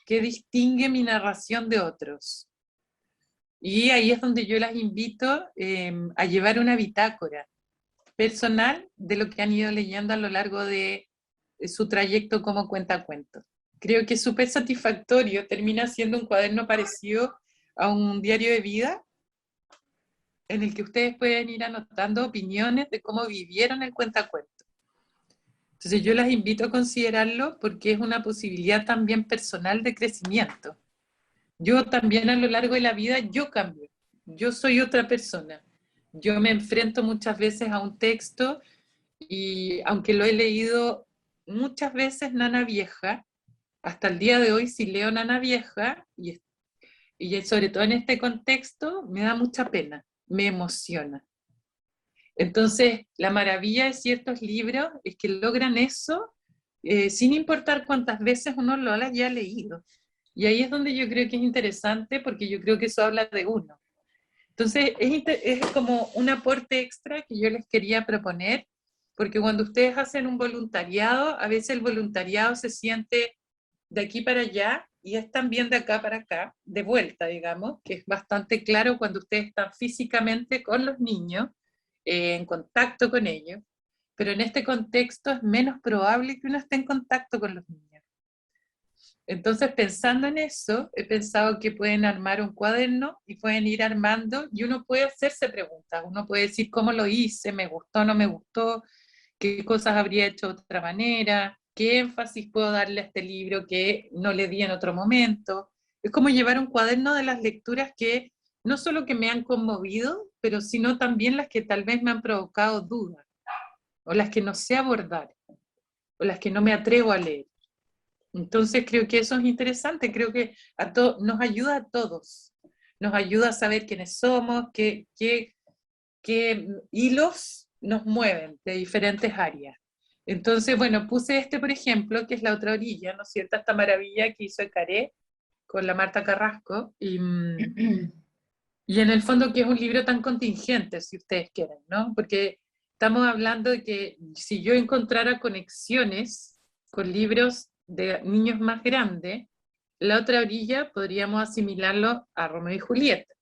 ¿Qué distingue mi narración de otros? Y ahí es donde yo las invito a llevar una bitácora personal de lo que han ido leyendo a lo largo de su trayecto como cuentacuentos. Creo que es súper satisfactorio, termina siendo un cuaderno parecido a un diario de vida, en el que ustedes pueden ir anotando opiniones de cómo vivieron el cuentacuento. Entonces yo las invito a considerarlo porque es una posibilidad también personal de crecimiento. Yo también a lo largo de la vida, yo cambio. Yo soy otra persona. Yo me enfrento muchas veces a un texto y aunque lo he leído muchas veces Nana Vieja, hasta el día de hoy si leo Nana Vieja, y sobre todo en este contexto, me da mucha pena, me emociona. Entonces, la maravilla de ciertos libros es que logran eso sin importar cuántas veces uno lo haya leído. Y ahí es donde yo creo que es interesante, porque yo creo que eso habla de uno. Entonces, es como un aporte extra que yo les quería proponer, porque cuando ustedes hacen un voluntariado, a veces el voluntariado se siente de aquí para allá, y es también de acá para acá, de vuelta, digamos, que es bastante claro cuando ustedes están físicamente con los niños, en contacto con ellos, pero en este contexto es menos probable que uno esté en contacto con los niños. Entonces, pensando en eso, he pensado que pueden armar un cuaderno y pueden ir armando, y uno puede hacerse preguntas, uno puede decir cómo lo hice, me gustó, no me gustó, qué cosas habría hecho de otra manera, qué énfasis puedo darle a este libro que no le di en otro momento. Es como llevar un cuaderno de las lecturas que no solo que me han conmovido, pero sino también las que tal vez me han provocado dudas, o las que no sé abordar, o las que no me atrevo a leer. Entonces creo que eso es interesante, creo que nos ayuda a todos, nos ayuda a saber quiénes somos, qué hilos nos mueven de diferentes áreas. Entonces, bueno, puse este, por ejemplo, que es La otra orilla, ¿no es cierto? Esta maravilla que hizo Ecaré con la Marta Carrasco, y en el fondo que es un libro tan contingente, si ustedes quieren, ¿no? Porque estamos hablando de que si yo encontrara conexiones con libros de niños más grandes, La otra orilla podríamos asimilarlo a Romeo y Julieta.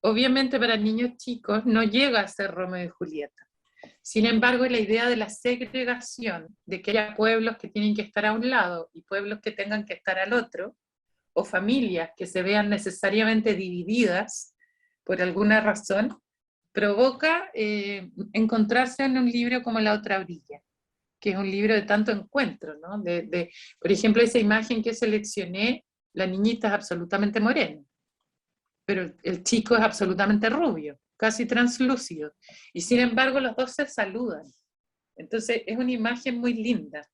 Obviamente para niños chicos no llega a ser Romeo y Julieta. Sin embargo, la idea de la segregación, de que haya pueblos que tienen que estar a un lado y pueblos que tengan que estar al otro, o familias que se vean necesariamente divididas por alguna razón, provoca encontrarse en un libro como La otra orilla, que es un libro de tanto encuentro, ¿no? Por ejemplo, esa imagen que seleccioné, la niñita es absolutamente morena, pero el chico es absolutamente rubio, casi translúcido, y sin embargo los dos se saludan. Entonces es una imagen muy linda.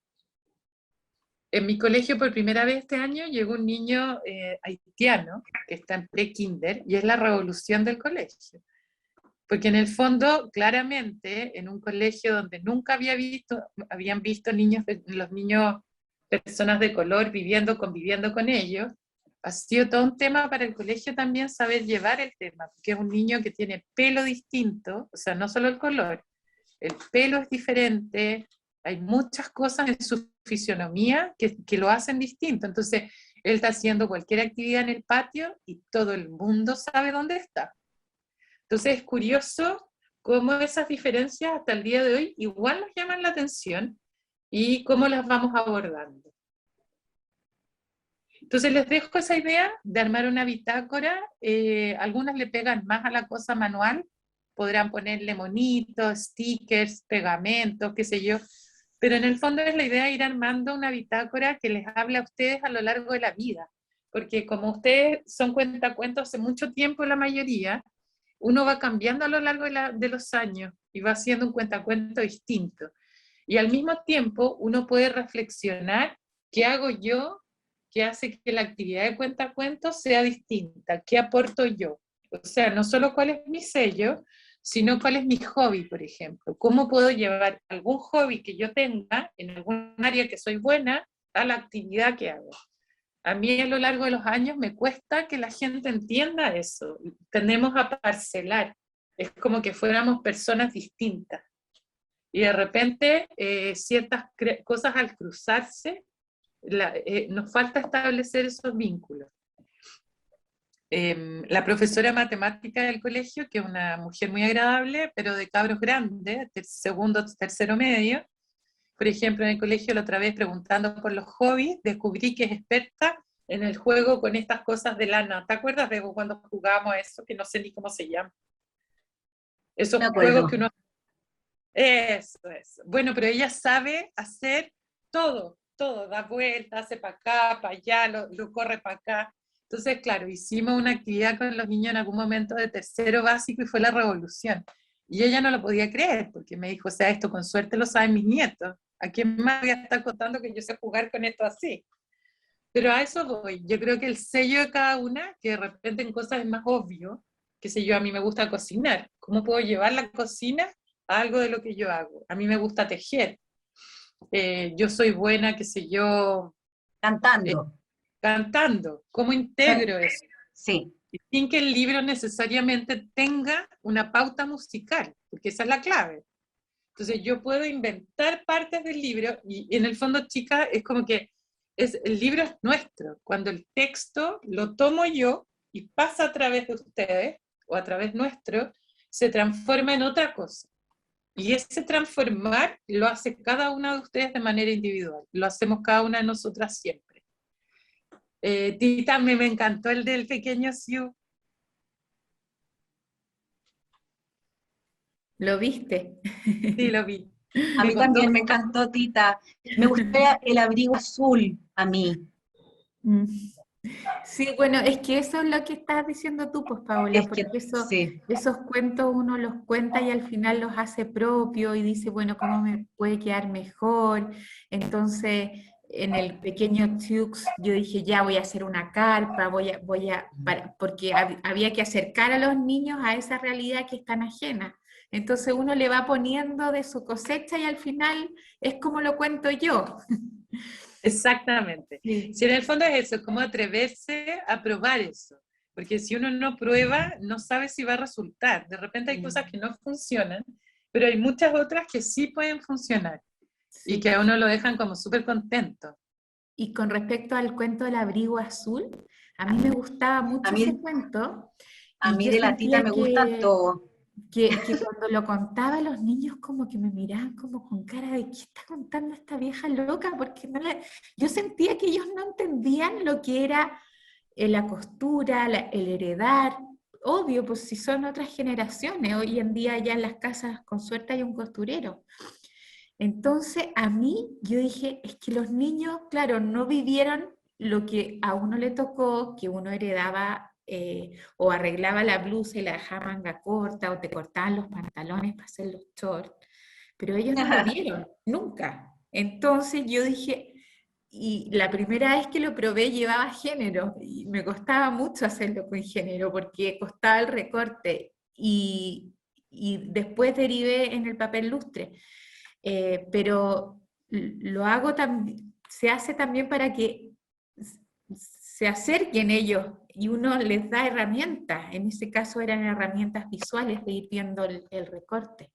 En mi colegio por primera vez este año llegó un niño haitiano que está en pre-kinder, y es la revolución del colegio. Porque en el fondo, claramente, en un colegio donde nunca habían visto los niños, personas de color conviviendo con ellos, ha sido todo un tema para el colegio también saber llevar el tema, porque es un niño que tiene pelo distinto, o sea, no solo el color, el pelo es diferente, hay muchas cosas en su fisionomía que lo hacen distinto. Entonces, él está haciendo cualquier actividad en el patio y todo el mundo sabe dónde está. Entonces, es curioso cómo esas diferencias hasta el día de hoy igual nos llaman la atención y cómo las vamos abordando. Entonces les dejo esa idea de armar una bitácora. Algunas le pegan más a la cosa manual, podrán ponerle monitos, stickers, pegamentos, qué sé yo, pero en el fondo es la idea de ir armando una bitácora que les hable a ustedes a lo largo de la vida, porque como ustedes son cuentacuentos hace mucho tiempo la mayoría, uno va cambiando a lo largo de los años y va haciendo un cuentacuento distinto. Y al mismo tiempo uno puede reflexionar qué hago yo que hace que la actividad de cuentacuentos sea distinta, qué aporto yo. O sea, no solo cuál es mi sello, sino cuál es mi hobby, por ejemplo. ¿Cómo puedo llevar algún hobby que yo tenga en algún área que soy buena a la actividad que hago? A mí a lo largo de los años me cuesta que la gente entienda eso. Tendemos a parcelar. Es como que fuéramos personas distintas. Y de repente ciertas cosas al cruzarse, nos falta establecer esos vínculos. La profesora de matemática del colegio, que es una mujer muy agradable, pero de cabros grandes, de segundo, tercero medio, por ejemplo, en el colegio la otra vez preguntando por los hobbies, descubrí que es experta en el juego con estas cosas de lana. ¿Te acuerdas de cuando jugábamos eso? Que no sé ni cómo se llama. Esos Me acuerdo. juegos que uno... Eso. Bueno, pero ella sabe hacer todo, da vueltas, hace para acá, para allá, lo corre para acá. Entonces, claro, hicimos una actividad con los niños en algún momento de tercero básico y fue la revolución. Y ella no lo podía creer, porque me dijo, o sea, esto con suerte lo saben mis nietos. ¿A quién más voy a estar contando que yo sé jugar con esto así? Pero a eso voy. Yo creo que el sello de cada una, que de repente en cosas es más obvio, qué sé yo, a mí me gusta cocinar. ¿Cómo puedo llevar la cocina a algo de lo que yo hago? A mí me gusta tejer. Yo soy buena, qué sé yo, Cantando. cantando. ¿Cómo integro eso? Sí. Sin que el libro necesariamente tenga una pauta musical, porque esa es la clave. Entonces yo puedo inventar partes del libro y en el fondo, chicas, es como que el libro es nuestro. Cuando el texto lo tomo yo y pasa a través de ustedes o a través nuestro, se transforma en otra cosa. Y ese transformar lo hace cada una de ustedes de manera individual. Lo hacemos cada una de nosotras siempre. Tita, me encantó el del pequeño Siu. ¿Lo viste? Sí, lo vi. A Me mí costó. también me encantó, Tita. Me gustaría el abrigo azul a mí. Mm. Sí, bueno, es que eso es lo que estás diciendo tú, pues, Paola, Es porque que sí. esos cuentos uno los cuenta y al final los hace propio y dice, bueno, ¿cómo me puede quedar mejor? Entonces, en el pequeño Tux, yo dije, ya voy a hacer una carpa, porque había que acercar a los niños a esa realidad que es tan ajena. Entonces uno le va poniendo de su cosecha y al final es como lo cuento yo. Exactamente. Sí. Si en el fondo es eso, es como atreverse a probar eso. Porque si uno no prueba, no sabe si va a resultar. De repente hay cosas que no funcionan, pero hay muchas otras que sí pueden funcionar y Sí. que a uno lo dejan como súper contento. Y con respecto al cuento del abrigo azul, a mí me gustaba mucho A mí, ese cuento a y mí yo de la Tita sentía me gustan todos. que cuando lo contaba los niños como que me miraban como con cara de ¿qué está contando esta vieja loca? Porque yo sentía que ellos no entendían lo que era la costura, el heredar. Obvio, pues si son otras generaciones, hoy en día ya en las casas con suerte hay un costurero. Entonces, a mí, yo dije, es que los niños, claro, no vivieron lo que a uno le tocó, que uno heredaba o arreglaba la blusa y la dejaba manga corta, o te cortaban los pantalones para hacer los shorts, pero ellos no lo vieron, nunca. Entonces yo dije, y la primera vez que lo probé llevaba género, y me costaba mucho hacerlo con género, porque costaba el recorte, y después derivé en el papel lustre. Pero lo hago se hace también para que se acerquen ellos y uno les da herramientas. En ese caso eran herramientas visuales de ir viendo el recorte.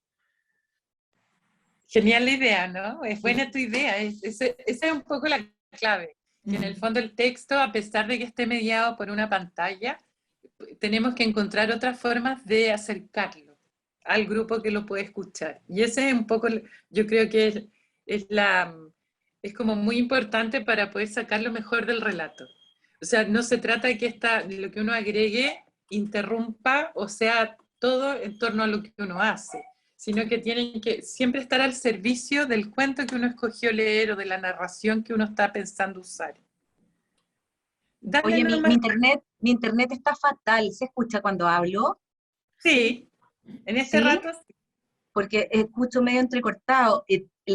Genial la idea, ¿no? Es buena tu idea. Esa es un poco la clave. Que en el fondo el texto, a pesar de que esté mediado por una pantalla, tenemos que encontrar otras formas de acercarlo al grupo que lo puede escuchar. Y ese es un poco, yo creo que es como muy importante para poder sacar lo mejor del relato. O sea, no se trata de que lo que uno agregue interrumpa o sea todo en torno a lo que uno hace, sino que tienen que siempre estar al servicio del cuento que uno escogió leer o de la narración que uno está pensando usar. Oye, mi internet está fatal. ¿Se escucha cuando hablo? Sí, en este ¿Sí? rato sí. Porque escucho medio entrecortado.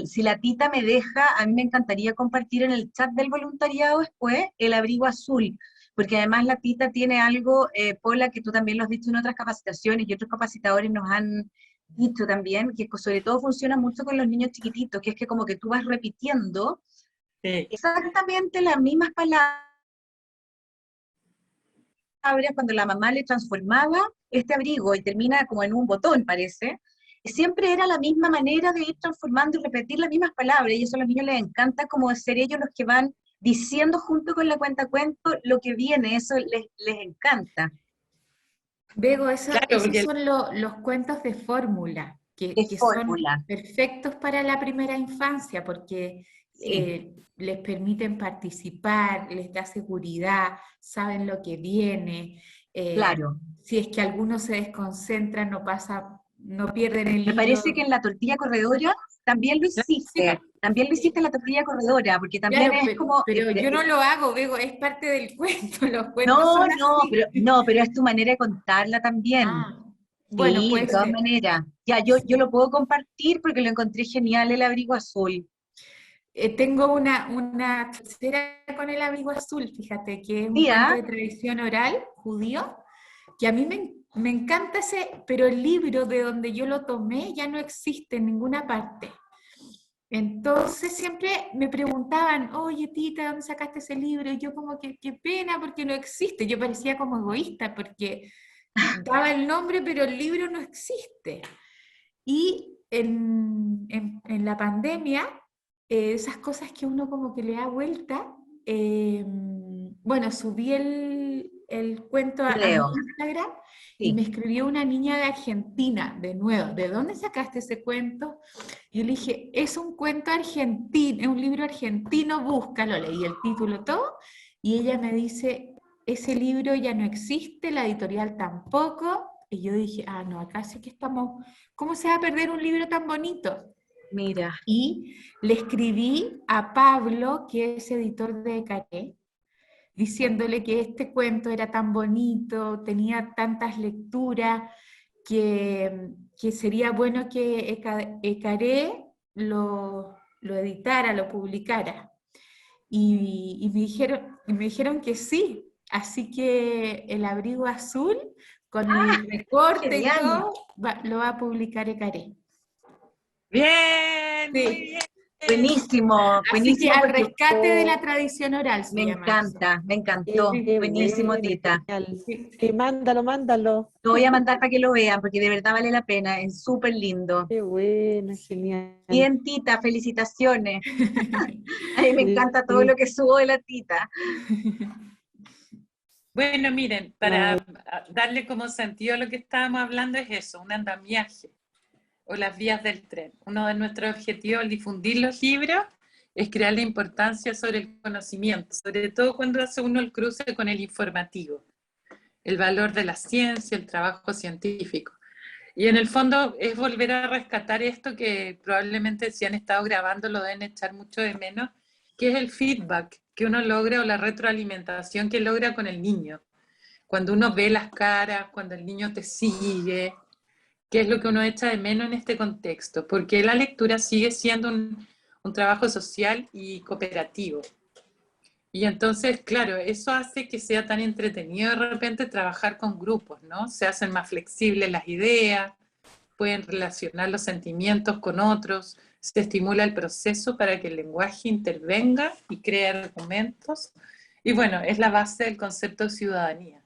Si la Tita me deja, a mí me encantaría compartir en el chat del voluntariado después el abrigo azul, porque además la tita tiene algo, Paula, que tú también lo has dicho en otras capacitaciones y otros capacitadores nos han dicho también, que sobre todo funciona mucho con los niños chiquititos, que es que como que tú vas repitiendo Sí, exactamente las mismas palabras cuando la mamá le transformaba este abrigo y termina como en un botón, parece, siempre era la misma manera de ir transformando y repetir las mismas palabras, y eso a los niños les encanta, como ser ellos los que van diciendo junto con la cuento lo que viene, eso les encanta. Bego, claro, esos porque son los cuentos de fórmula, De que son fórmula, perfectos para la primera infancia porque sí, les permiten participar, les da seguridad, saben lo que viene. claro. Si es que alguno se desconcentra, no pasa, no pierden el Me parece que hilo. en la tortilla corredora Sí, también lo hiciste en la tortilla corredora, porque también claro, es como, pero yo no lo hago, Bego, es parte del cuento, los cuentos no, son así. no, pero es tu manera de contarla también. Ah, bueno, Sí, de puede todas ser. maneras. Ya, yo Sí. lo puedo compartir porque lo encontré genial el abrigo azul. Tengo una tercera con el abrigo azul, fíjate, que es un Sí, cuento ¿ah? de tradición oral judío, que a mí me encanta ese, pero el libro de donde yo lo tomé ya no existe en ninguna parte. Entonces siempre me preguntaban, oye tita, ¿dónde sacaste ese libro? Y yo como que, qué pena porque no existe. Yo parecía como egoísta porque daba el nombre, pero el libro no existe. Y en la pandemia, esas cosas que uno como que le da vuelta, bueno, subí el cuento a mi Leo, Instagram y sí. me escribió una niña de Argentina, de nuevo, ¿de dónde sacaste ese cuento? Y yo le dije, es un cuento argentino, es un libro argentino, búscalo, leí el título, todo, y ella me dice, ese libro ya no existe, la editorial tampoco, y yo dije, ah, no, acá sí que estamos. ¿Cómo se va a perder un libro tan bonito? Mira, Y le escribí a Pablo, que es editor de Caré, diciéndole que este cuento era tan bonito, tenía tantas lecturas, que sería bueno que Ecaré lo editara, lo publicara. Y me dijeron que sí. Así que el abrigo azul, con el recorte y genial. todo, lo va a publicar Ecaré. bien, muy Sí. bien. Buenísimo, Así que buenísimo al porque rescate de la tradición oral se llama eso. me Qué, encantó. qué Buenísimo, bueno, Tita. genial. Sí. Sí, mándalo, mándalo. Lo voy a mandar para que lo vean porque de verdad vale la pena, es súper lindo. Qué bueno, genial. Bien, Tita, felicitaciones. A mí me Sí, encanta todo lo que subo de la Tita. Bueno, miren, para no, darle como sentido a lo que estábamos hablando es eso, un andamiaje o las vías del tren. Uno de nuestros objetivos al difundir los libros es crear la importancia sobre el conocimiento, sobre todo cuando hace uno el cruce con el informativo, el valor de la ciencia, el trabajo científico. Y en el fondo es volver a rescatar esto que probablemente si han estado grabando lo deben echar mucho de menos, que es el feedback que uno logra o la retroalimentación que logra con el niño. Cuando uno ve las caras, cuando el niño te sigue, qué es lo que uno echa de menos en este contexto, porque la lectura sigue siendo un trabajo social y cooperativo. Y entonces, claro, eso hace que sea tan entretenido de repente trabajar con grupos, ¿no? Se hacen más flexibles las ideas, pueden relacionar los sentimientos con otros, se estimula el proceso para que el lenguaje intervenga y cree argumentos. Y bueno, es la base del concepto de ciudadanía.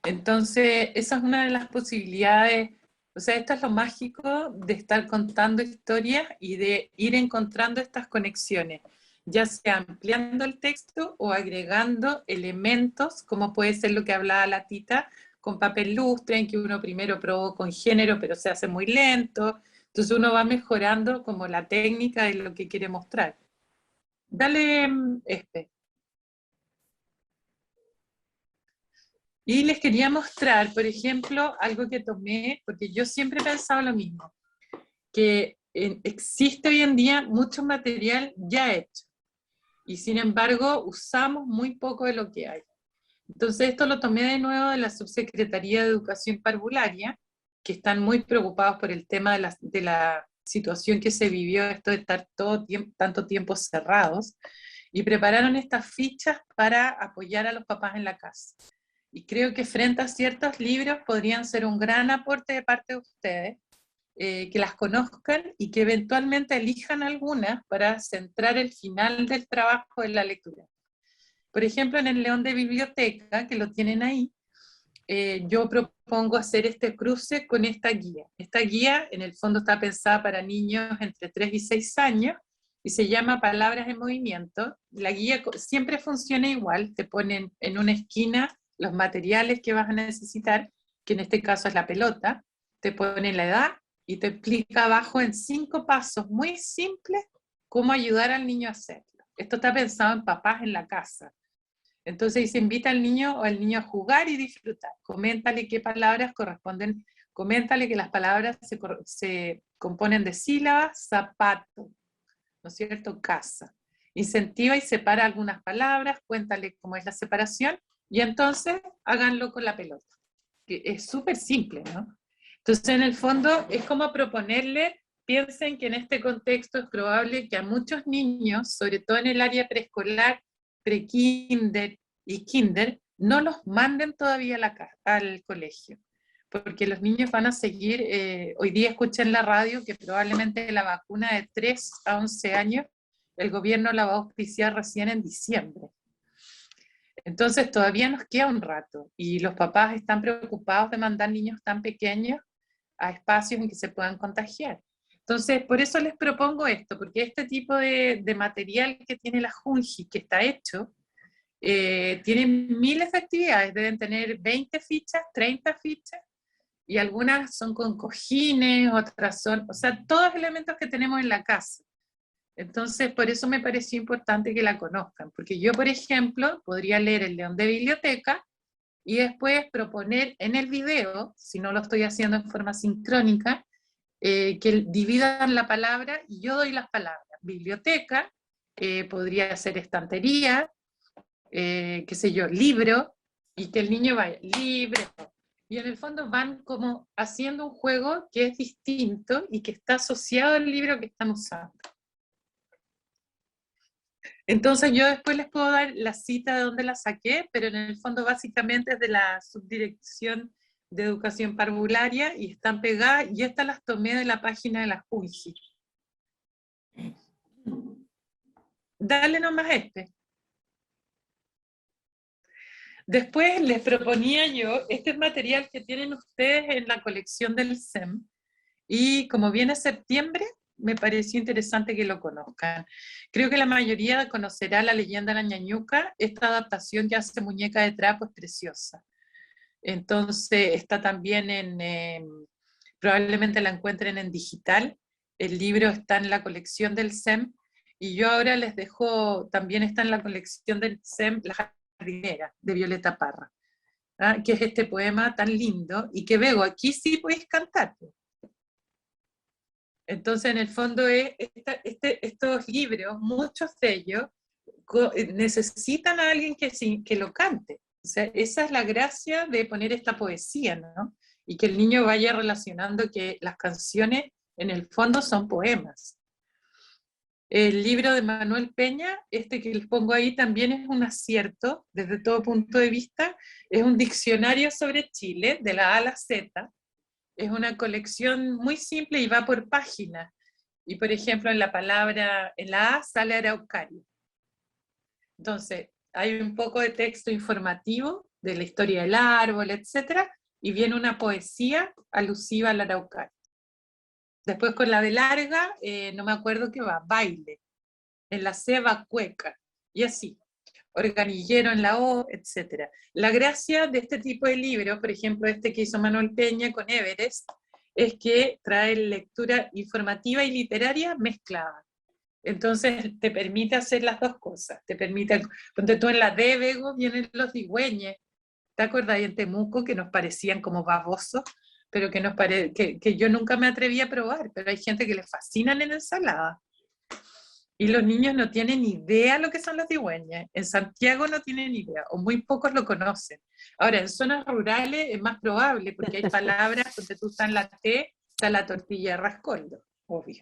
Entonces, esa es una de las posibilidades, o sea, esto es lo mágico de estar contando historias y de ir encontrando estas conexiones, ya sea ampliando el texto o agregando elementos, como puede ser lo que hablaba la Tita, con papel lustre, en que uno primero probó con género, pero se hace muy lento, entonces uno va mejorando como la técnica de lo que quiere mostrar. Dale, Espe. Y les quería mostrar, por ejemplo, algo que tomé, porque yo siempre he pensado lo mismo, que existe hoy en día mucho material ya hecho, y sin embargo usamos muy poco de lo que hay. Entonces esto lo tomé de nuevo de la Subsecretaría de Educación Parvularia, que están muy preocupados por el tema de la situación que se vivió, esto de estar tanto tiempo cerrados, y prepararon estas fichas para apoyar a los papás en la casa. Y creo que frente a ciertos libros podrían ser un gran aporte de parte de ustedes, que las conozcan y que eventualmente elijan algunas para centrar el final del trabajo en la lectura. Por ejemplo, en el León de Biblioteca, que lo tienen ahí, yo propongo hacer este cruce con esta guía. Esta guía, en el fondo, está pensada para niños entre 3 y 6 años, y se llama Palabras en Movimiento. La guía siempre funciona igual, te ponen en una esquina los materiales que vas a necesitar, que en este caso es la pelota, te ponen la edad, y te explica abajo en 5 pasos muy simples cómo ayudar al niño a hacerlo. Esto está pensado en papás en la casa. Entonces se invita al niño o al niño a jugar y disfrutar. Coméntale qué palabras corresponden, coméntale que las palabras se componen de sílabas, zapato, ¿no es cierto? Casa. Incentiva y separa algunas palabras, cuéntale cómo es la separación, y entonces háganlo con la pelota. Que es súper simple, ¿no? Entonces, en el fondo, es como proponerle, piensen que en este contexto es probable que a muchos niños, sobre todo en el área preescolar, pre-kinder y kinder, no los manden todavía al colegio, porque los niños van a seguir, hoy día escuché en la radio que probablemente la vacuna de 3 a 11 años, el gobierno la va a auspiciar recién en diciembre. Entonces todavía nos queda un rato, y los papás están preocupados de mandar niños tan pequeños a espacios en que se puedan contagiar. Entonces, por eso les propongo esto, porque este tipo de material que tiene la Junji, que está hecho, tiene miles de actividades, deben tener 20 fichas, 30 fichas, y algunas son con cojines, otras son, o sea, todos elementos que tenemos en la casa. Entonces, por eso me pareció importante que la conozcan, porque yo, por ejemplo, podría leer El León de Biblioteca, y después proponer en el video, si no lo estoy haciendo en forma sincrónica, que dividan la palabra y yo doy las palabras. Biblioteca, podría ser estantería, qué sé yo, libro, y que el niño vaya, libro. Y en el fondo van como haciendo un juego que es distinto y que está asociado al libro que están usando. Entonces yo después les puedo dar la cita de donde la saqué, pero en el fondo básicamente es de la Subdirección de Educación Parvularia y están pegadas, y estas las tomé de la página de la Junji. Dale nomás este. Después les proponía yo este material que tienen ustedes en la colección del SEM, y como viene septiembre, me pareció interesante que lo conozcan. Creo que la mayoría conocerá La Leyenda de la Ñañuca. Esta adaptación que hace Muñeca de Trapo es preciosa. Entonces está también probablemente la encuentren en digital. El libro está en la colección del SEM, y yo ahora les dejo, también está en la colección del SEM, La Jardinera, de Violeta Parra, ¿ah? Que es este poema tan lindo, y que veo, aquí sí podéis cantar. Entonces, en el fondo, estos libros, muchos de ellos, necesitan a alguien que lo cante. O sea, esa es la gracia de poner esta poesía, ¿no? Y que el niño vaya relacionando que las canciones, en el fondo, son poemas. El libro de Manuel Peña, este que les pongo ahí, también es un acierto, desde todo punto de vista. Es un diccionario sobre Chile, de la A a la Z. Es una colección muy simple y va por página. Y por ejemplo, en la A sale Araucaria. Entonces, hay un poco de texto informativo de la historia del árbol, etc. Y viene una poesía alusiva a la Araucaria. Después con la de larga, no me acuerdo qué va, baile. En la C va cueca. Y así. Organillero en la O, etc. La gracia de este tipo de libros, por ejemplo este que hizo Manuel Peña con Everest, es que trae lectura informativa y literaria mezclada. Entonces te permite hacer las dos cosas. Te permite, cuando tú en la D, Bego, vienen los digüeñes. ¿Te acuerdas en Temuco que nos parecían como babosos? Pero que yo nunca me atreví a probar, pero hay gente que le fascinan en ensalada. Y los niños no tienen idea lo que son los digüeñes. En Santiago no tienen idea, o muy pocos lo conocen. Ahora, en zonas rurales es más probable, porque hay palabras donde tú estás en la T, está la tortilla de rascoldo, obvio.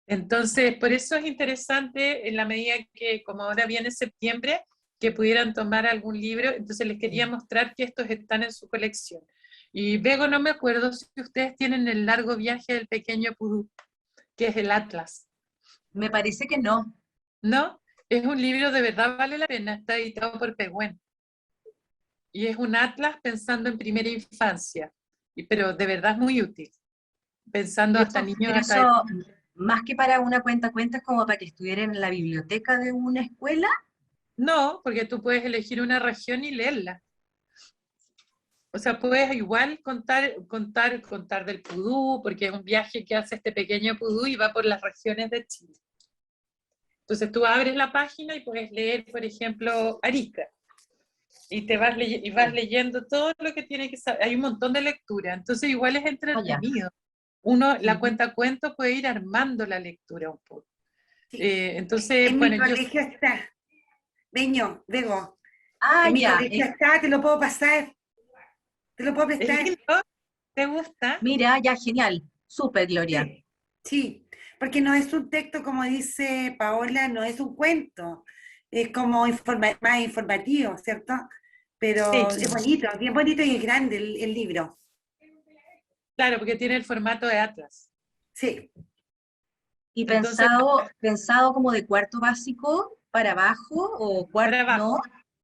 Entonces, por eso es interesante en la medida que, como ahora viene septiembre, que pudieran tomar algún libro. Entonces les quería mostrar que estos están en su colección. Y luego no me acuerdo si ustedes tienen el largo viaje del pequeño Pudú, que es el Atlas. Me parece que no. ¿No? Es un libro de verdad vale la pena, está editado por Pehuen. Y es un atlas pensando en primera infancia, pero de verdad es muy útil, pensando Pero hasta eso, niños pero hasta... eso, más que para una cuenta es como para que estuvieran en la biblioteca de una escuela. No, porque tú puedes elegir una región y leerla. O sea, puedes igual contar del Pudú, porque es un viaje que hace este pequeño Pudú y va por las regiones de Chile. Entonces tú abres la página y puedes leer, por ejemplo, Arica. Y vas leyendo todo lo que tiene que saber. Hay un montón de lectura, entonces igual es Ah, ya. entretenido. Uno, la Ujú. cuenta cuento puede ir armando la lectura un poco. Sí. Entonces, En bueno, mi colegio está. Beño, Bego. Ah, En mi ya. colegio está, te lo puedo pasar. Te lo puedo ¿es prestar. lindo? ¿Te gusta? Mira, ya, genial. Súper, Gloria. Sí, sí, porque no es un texto, como dice Paola, no es un cuento. Es como más informativo, ¿cierto? Pero Sí, es bonito, bien bonito y es grande el libro. claro, porque tiene el formato de atlas. Sí, Y Entonces, pensado como de cuarto básico para abajo, o para cuarto, abajo, no,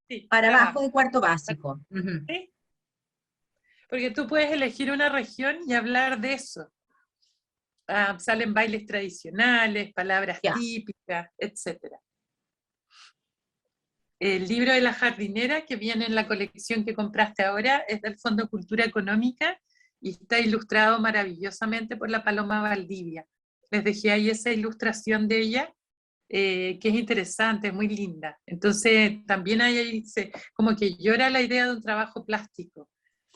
sí, para para abajo abajo. de cuarto básico. Ujú. ¿Sí? Porque tú puedes elegir una región y hablar de eso. Salen bailes tradicionales, palabras Ya. típicas, etcétera. El libro de la jardinera, que viene en la colección que compraste ahora, es del Fondo Cultura Económica y está ilustrado maravillosamente por la Paloma Valdivia. Les dejé ahí esa ilustración de ella, que es interesante, muy linda. Entonces, también hay ahí, como que llora la idea de un trabajo plástico,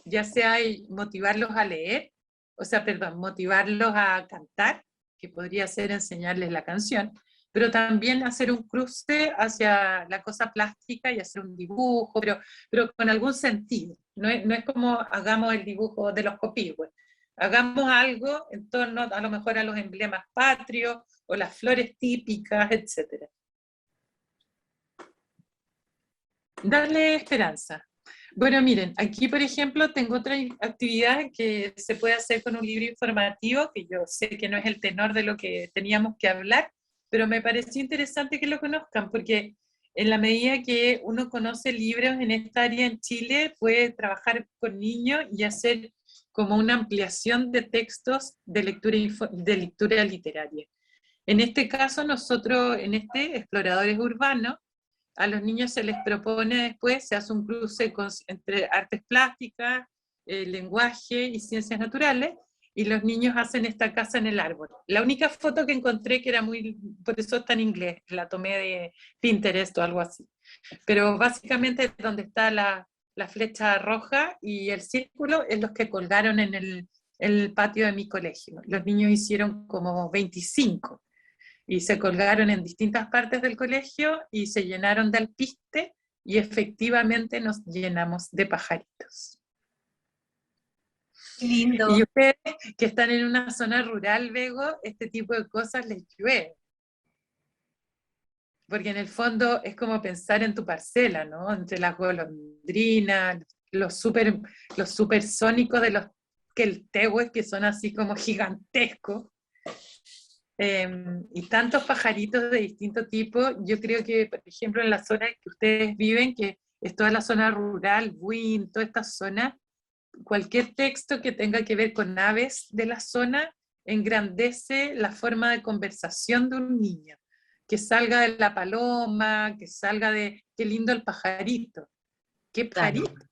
ya sea motivarlos a leer, o sea, perdón, motivarlos a cantar, que podría ser enseñarles la canción, pero también hacer un cruce hacia la cosa plástica y hacer un dibujo, pero con algún sentido. No es como hagamos el dibujo de los copihue. Hagamos algo en torno a lo mejor a los emblemas patrios o las flores típicas, etc. Darle esperanza. Bueno, miren, aquí por ejemplo tengo otra actividad que se puede hacer con un libro informativo, que yo sé que no es el tenor de lo que teníamos que hablar, pero me pareció interesante que lo conozcan, porque en la medida que uno conoce libros en esta área en Chile, puede trabajar con niños y hacer como una ampliación de textos de lectura literaria. En este caso, nosotros, en este Exploradores Urbanos, a los niños se les propone después, se hace un cruce entre artes plásticas, lenguaje y ciencias naturales, y los niños hacen esta casa en el árbol. La única foto que encontré que era por eso está en inglés, la tomé de Pinterest o algo así. Pero básicamente donde está la flecha roja y el círculo es los que colgaron en el patio de mi colegio. Los niños hicieron como 25 y se colgaron en distintas partes del colegio y se llenaron de alpiste y efectivamente nos llenamos de pajaritos. Qué lindo. Y ustedes que están en una zona rural, Bego, este tipo de cosas les llueve. Porque en el fondo es como pensar en tu parcela, ¿no? Entre las golondrinas, los supersónicos de los queltehues, que son así como gigantescos, y tantos pajaritos de distinto tipo. Yo creo que, por ejemplo, en la zona que ustedes viven, que es toda la zona rural, Buin, toda esta zona, cualquier texto que tenga que ver con aves de la zona engrandece la forma de conversación de un niño. Que salga de la paloma, que salga de, qué lindo el pajarito. ¿Qué Claro. pajarito?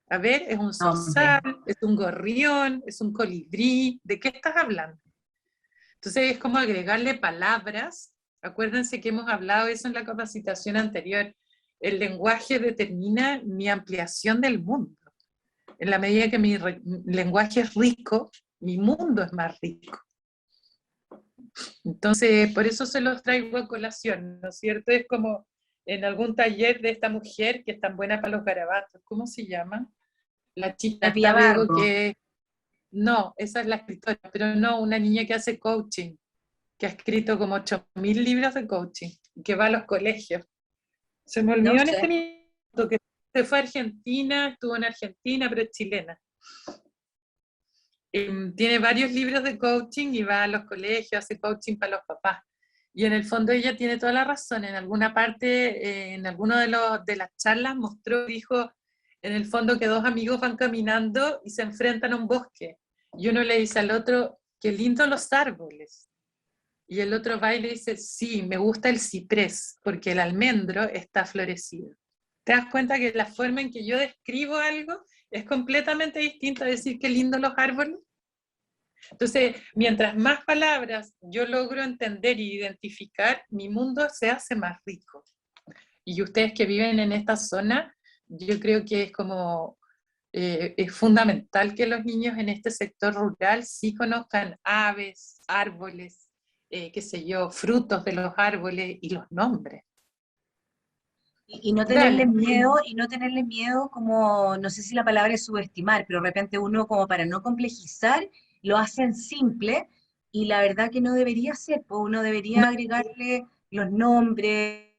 A ver, es un Hombre. zorzal, es un gorrión, es un colibrí, ¿de qué estás hablando? Entonces es como agregarle palabras. Acuérdense que hemos hablado de eso en la capacitación anterior. El lenguaje determina mi ampliación del mundo. En la medida que mi lenguaje es rico, mi mundo es más rico. Entonces, por eso se los traigo a colación, ¿no es cierto? Es como en algún taller de esta mujer que es tan buena para los garabatos. ¿Cómo se llama? La chica La esta, Bego, Vargo. que... No, esa es la escritora, pero no, una niña que hace coaching, que ha escrito como 8.000 libros de coaching, que va a los colegios. Se me olvidó No en sé. este minuto que se fue a Argentina, estuvo en Argentina, pero es chilena. Tiene varios libros de coaching y va a los colegios, hace coaching para los papás. Y en el fondo ella tiene toda la razón. En alguna parte, en alguno de las charlas dijo, en el fondo que dos amigos van caminando y se enfrentan a un bosque. Y uno le dice al otro, qué lindos los árboles. Y el otro va y le dice, sí, me gusta el ciprés, porque el almendro está florecido. ¿Te das cuenta que la forma en que yo describo algo es completamente distinta a decir qué lindos los árboles? Entonces, mientras más palabras yo logro entender e identificar, mi mundo se hace más rico. Y ustedes que viven en esta zona, yo creo que es como, es fundamental que los niños en este sector rural sí conozcan aves, árboles, qué sé yo, frutos de los árboles y los nombres. Y no Dale. tenerle miedo como, no sé si la palabra es subestimar, pero de repente uno como para no complejizar, lo hacen simple, y la verdad que no debería ser, pues uno debería agregarle los nombres,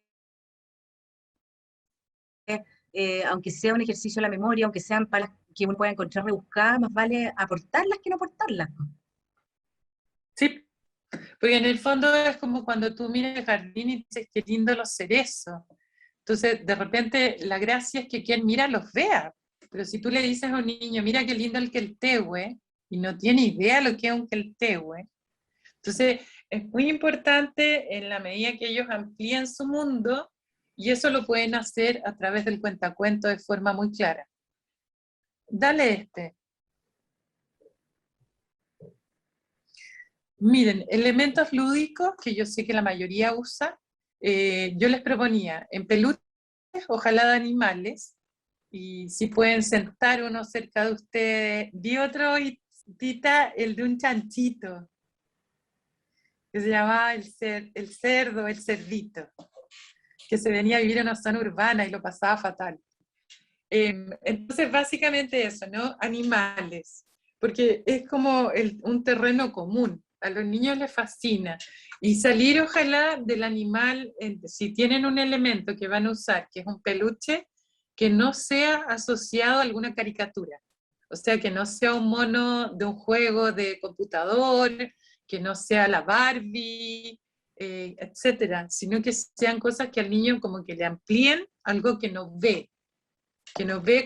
aunque sea un ejercicio de la memoria, aunque sean palabras que uno pueda encontrar rebuscadas, más vale aportarlas que no aportarlas. Sí, porque en el fondo es como cuando tú miras el jardín y dices, qué lindo los cerezos. Entonces, de repente, la gracia es que quien mira los vea. Pero si tú le dices a un niño, mira qué lindo el queltehue, y no tiene idea lo que es un queltehue, entonces es muy importante en la medida que ellos amplíen su mundo, y eso lo pueden hacer a través del cuentacuento de forma muy clara. Dale este. Miren, elementos lúdicos que yo sé que la mayoría usa, yo les proponía en peluches, ojalá de animales, y si pueden sentar uno cerca de ustedes. Vi otro, Tita, el de un chanchito, que se llamaba el cerdo, el cerdito, que se venía a vivir en una zona urbana y lo pasaba fatal. Entonces, básicamente eso, ¿no? Animales, porque es como un terreno común, a los niños les fascina. Y salir, ojalá, del animal, si tienen un elemento que van a usar, que es un peluche, que no sea asociado a alguna caricatura. O sea, que no sea un mono de un juego de computador, que no sea la Barbie, etcétera, sino que sean cosas que al niño como que le amplíen algo que nos ve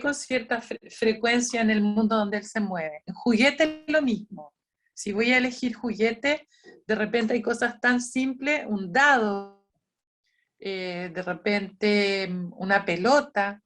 con cierta frecuencia en el mundo donde él se mueve. En juguete es lo mismo. Si voy a elegir juguete, de repente hay cosas tan simples, un dado, de repente una pelota.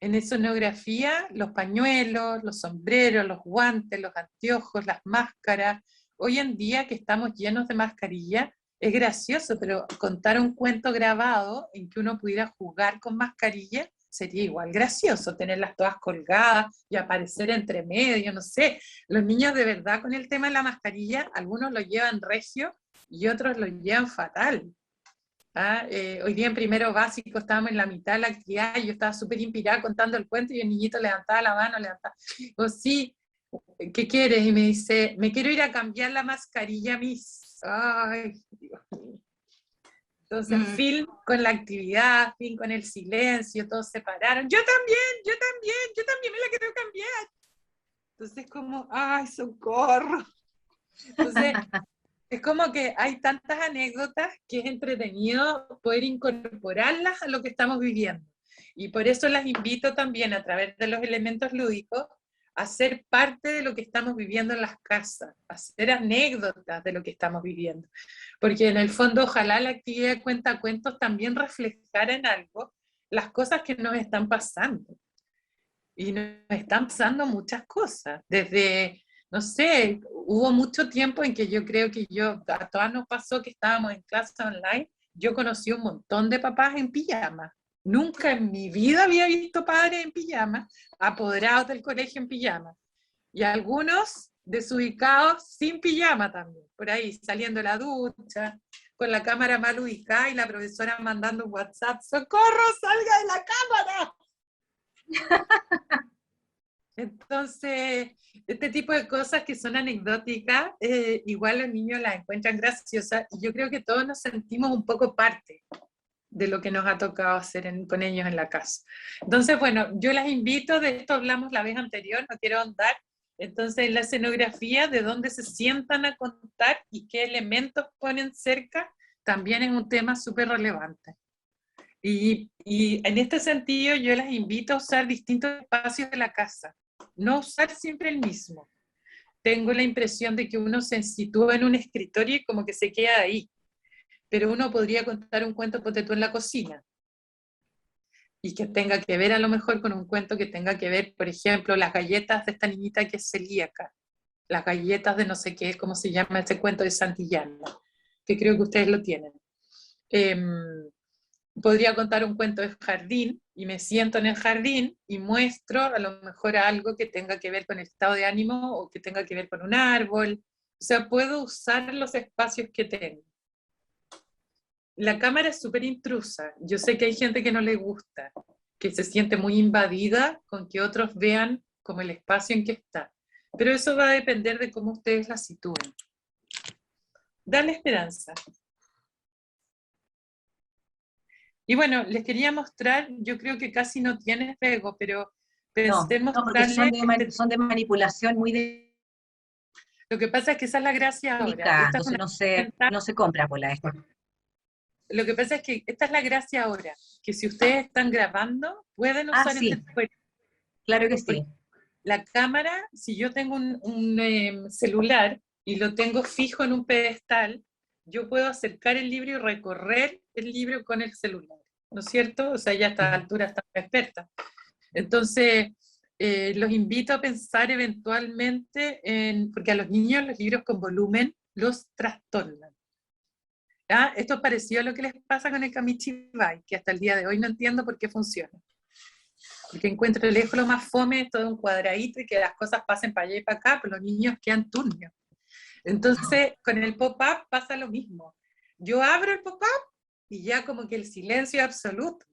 En escenografía, los pañuelos, los sombreros, los guantes, los anteojos, las máscaras. Hoy en día que estamos llenos de mascarillas, es gracioso, pero contar un cuento grabado en que uno pudiera jugar con mascarilla sería igual gracioso, tenerlas todas colgadas y aparecer entre medio, no sé. Los niños de verdad con el tema de la mascarilla, algunos lo llevan regio y otros lo llevan fatal. Hoy día en primero básico estábamos en la mitad de la actividad y yo estaba súper inspirada contando el cuento y el niñito levantaba la mano, digo, sí, ¿qué quieres? Y me dice, me quiero ir a cambiar la mascarilla, Miss. Ay, Dios mío. Entonces, fin con la actividad, fin con el silencio, todos se pararon. Yo también me la quiero cambiar. Entonces, como, ay, socorro. Entonces, es como que hay tantas anécdotas que es entretenido poder incorporarlas a lo que estamos viviendo. Y por eso las invito también a través de los elementos lúdicos a ser parte de lo que estamos viviendo en las casas, a hacer anécdotas de lo que estamos viviendo. Porque en el fondo ojalá la actividad de cuentacuentos también reflejara en algo las cosas que nos están pasando. Y nos están pasando muchas cosas, desde, no sé, hubo mucho tiempo en que yo creo que a todas nos pasó que estábamos en clase online, yo conocí un montón de papás en pijama. Nunca en mi vida había visto padres en pijama, apoderados del colegio en pijama. Y algunos desubicados sin pijama también, por ahí, saliendo de la ducha, con la cámara mal ubicada y la profesora mandando un WhatsApp, ¡socorro, salga de la cámara! Entonces, este tipo de cosas que son anecdóticas, igual los niños las encuentran graciosas, y yo creo que todos nos sentimos un poco parte de lo que nos ha tocado hacer con ellos en la casa. Entonces, bueno, yo las invito, de esto hablamos la vez anterior, no quiero ahondar. Entonces, la escenografía, de dónde se sientan a contar y qué elementos ponen cerca, también es un tema súper relevante. Y en este sentido, yo las invito a usar distintos espacios de la casa, no usar siempre el mismo. Tengo la impresión de que uno se sitúa en un escritorio y como que se queda ahí, pero uno podría contar un cuento, ponte tú, en la cocina, y que tenga que ver a lo mejor con un cuento que tenga que ver, por ejemplo, las galletas de esta niñita que es celíaca, las galletas de no sé qué, cómo se llama este cuento de Santillana, que creo que ustedes lo tienen. Podría contar un cuento de jardín, y me siento en el jardín y muestro a lo mejor algo que tenga que ver con el estado de ánimo o que tenga que ver con un árbol. O sea, puedo usar los espacios que tengo. La cámara es súper intrusa. Yo sé que hay gente que no le gusta, que se siente muy invadida con que otros vean como el espacio en que está. Pero eso va a depender de cómo ustedes la sitúen. Dale esperanza. Y bueno, les quería mostrar, yo creo que casi no tiene pego, pero pensé No, porque mostrarles, son de manipulación muy lo que pasa es que esa es la gracia ahora. delicadas, Esta es entonces una herramienta. no se compra por la esto. Lo que pasa es que esta es la gracia ahora, que si ustedes están grabando, pueden usar este Sí, tipo de... claro que Porque sí. la cámara, si yo tengo un celular y lo tengo fijo en un pedestal, yo puedo acercar el libro y recorrer el libro con el celular, ¿no es cierto? O sea, ya a esta altura están expertas. Entonces, los invito a pensar eventualmente porque a los niños los libros con volumen los trastornan. ¿Ah? Esto es parecido a lo que les pasa con el Kamichibai, que hasta el día de hoy no entiendo por qué funciona. Porque encuentro lejos lo más fome, todo un cuadradito y que las cosas pasen para allá y para acá, pero los niños quedan turbios. Entonces, con el pop-up pasa lo mismo. Yo abro el pop-up y ya como que el silencio es absoluto.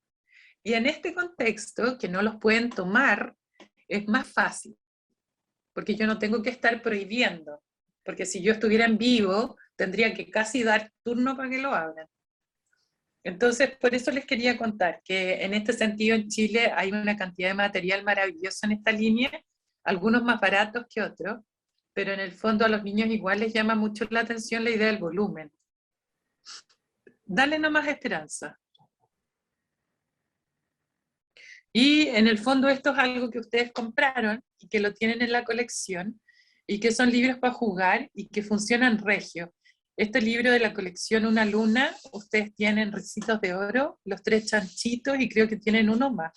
Y en este contexto, que no los pueden tomar, es más fácil, porque yo no tengo que estar prohibiendo, porque si yo estuviera en vivo, tendría que casi dar turno para que lo abran. Entonces, por eso les quería contar que en este sentido en Chile hay una cantidad de material maravilloso en esta línea, algunos más baratos que otros, pero en el fondo a los niños igual les llama mucho la atención la idea del volumen. Dale nomás esperanza. Y en el fondo esto es algo que ustedes compraron y que lo tienen en la colección y que son libros para jugar y que funcionan regio. Este libro de la colección Una Luna, ustedes tienen Ricitos de Oro, Los Tres Chanchitos y creo que tienen uno más.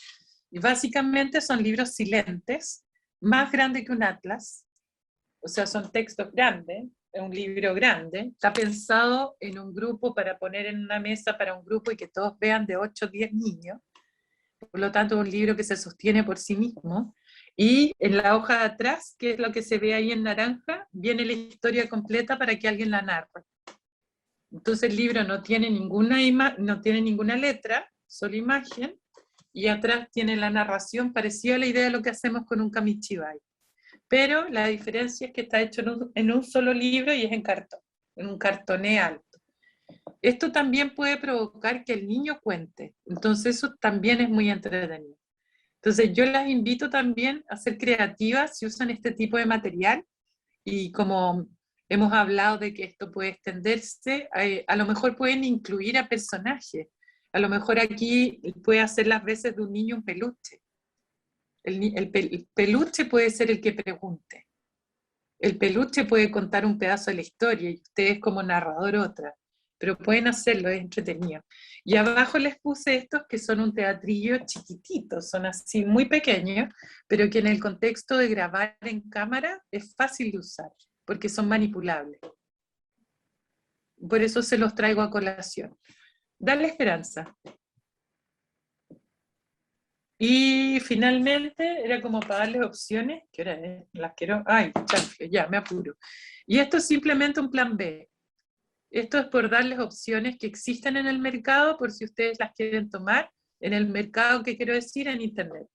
Y básicamente son libros silentes, más grandes que un atlas, o sea, son textos grandes, es un libro grande, está pensado en un grupo para poner en una mesa para un grupo y que todos vean de 8 o 10 niños. Por lo tanto, es un libro que se sostiene por sí mismo. Y en la hoja de atrás, que es lo que se ve ahí en naranja, viene la historia completa para que alguien la narre. Entonces el libro no tiene ninguna letra, solo imagen, y atrás tiene la narración parecida a la idea de lo que hacemos con un Kamichibai. Pero la diferencia es que está hecho en un solo libro y es en cartón, en un cartoné alto. Esto también puede provocar que el niño cuente, entonces eso también es muy entretenido. Entonces yo las invito también a ser creativas si usan este tipo de material, y como hemos hablado de que esto puede extenderse, a lo mejor pueden incluir a personajes, a lo mejor aquí puede hacer las veces de un niño un peluche. El peluche puede ser el que pregunte, el peluche puede contar un pedazo de la historia y ustedes como narrador otra, pero pueden hacerlo, es entretenido. Y abajo les puse estos que son un teatrillo chiquitito, son así muy pequeños, pero que en el contexto de grabar en cámara es fácil de usar, porque son manipulables. Por eso se los traigo a colación. Dale esperanza. Y finalmente, era como para darles opciones, que ahora las quiero, ay, chanfle, ya, me apuro. Y esto es simplemente un plan B. Esto es por darles opciones que existen en el mercado, por si ustedes las quieren tomar, en el mercado, que quiero decir, en Internet.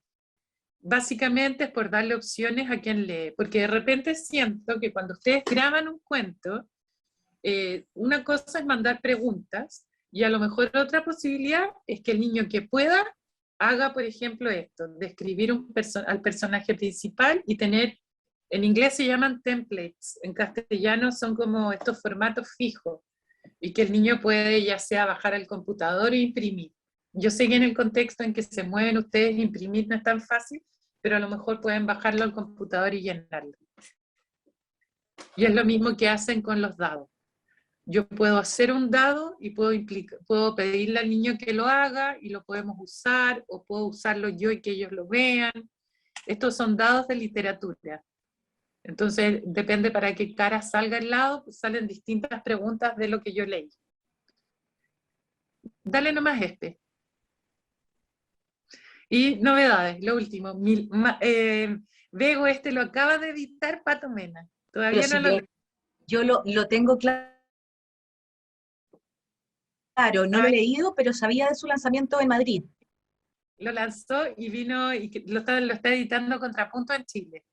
básicamente es por darle opciones a quien lee, porque de repente siento que cuando ustedes graban un cuento, una cosa es mandar preguntas, y a lo mejor otra posibilidad es que el niño que pueda haga, por ejemplo, esto, describir al personaje principal y tener, en inglés se llaman templates, en castellano son como estos formatos fijos, y que el niño puede ya sea bajar al computador e imprimir. Yo sé que en el contexto en que se mueven ustedes, imprimir no es tan fácil, pero a lo mejor pueden bajarlo al computador y llenarlo. Y es lo mismo que hacen con los dados. Yo puedo hacer un dado y puedo pedirle al niño que lo haga y lo podemos usar, o puedo usarlo yo y que ellos lo vean. Estos son dados de literatura. Entonces, depende para qué cara salga el lado, pues salen distintas preguntas de lo que yo leí. Dale nomás este. Y novedades, lo último. Vego, este lo acaba de editar Pato Mena. Todavía Pero no si lo... yo lo tengo claro, no lo he leído, pero sabía de su lanzamiento en Madrid. Lo lanzó y vino y lo está editando Contrapunto en Chile.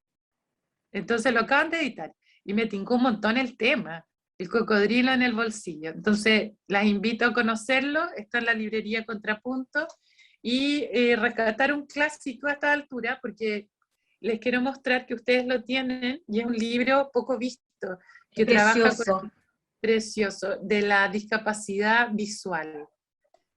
Entonces lo acaban de editar y me tincó un montón el tema, el cocodrilo en el bolsillo. Entonces las invito a conocerlo, está en la librería Contrapunto, y rescatar un clásico a esta altura, porque les quiero mostrar que ustedes lo tienen y es un libro poco visto, que trabaja con, precioso, de la discapacidad visual,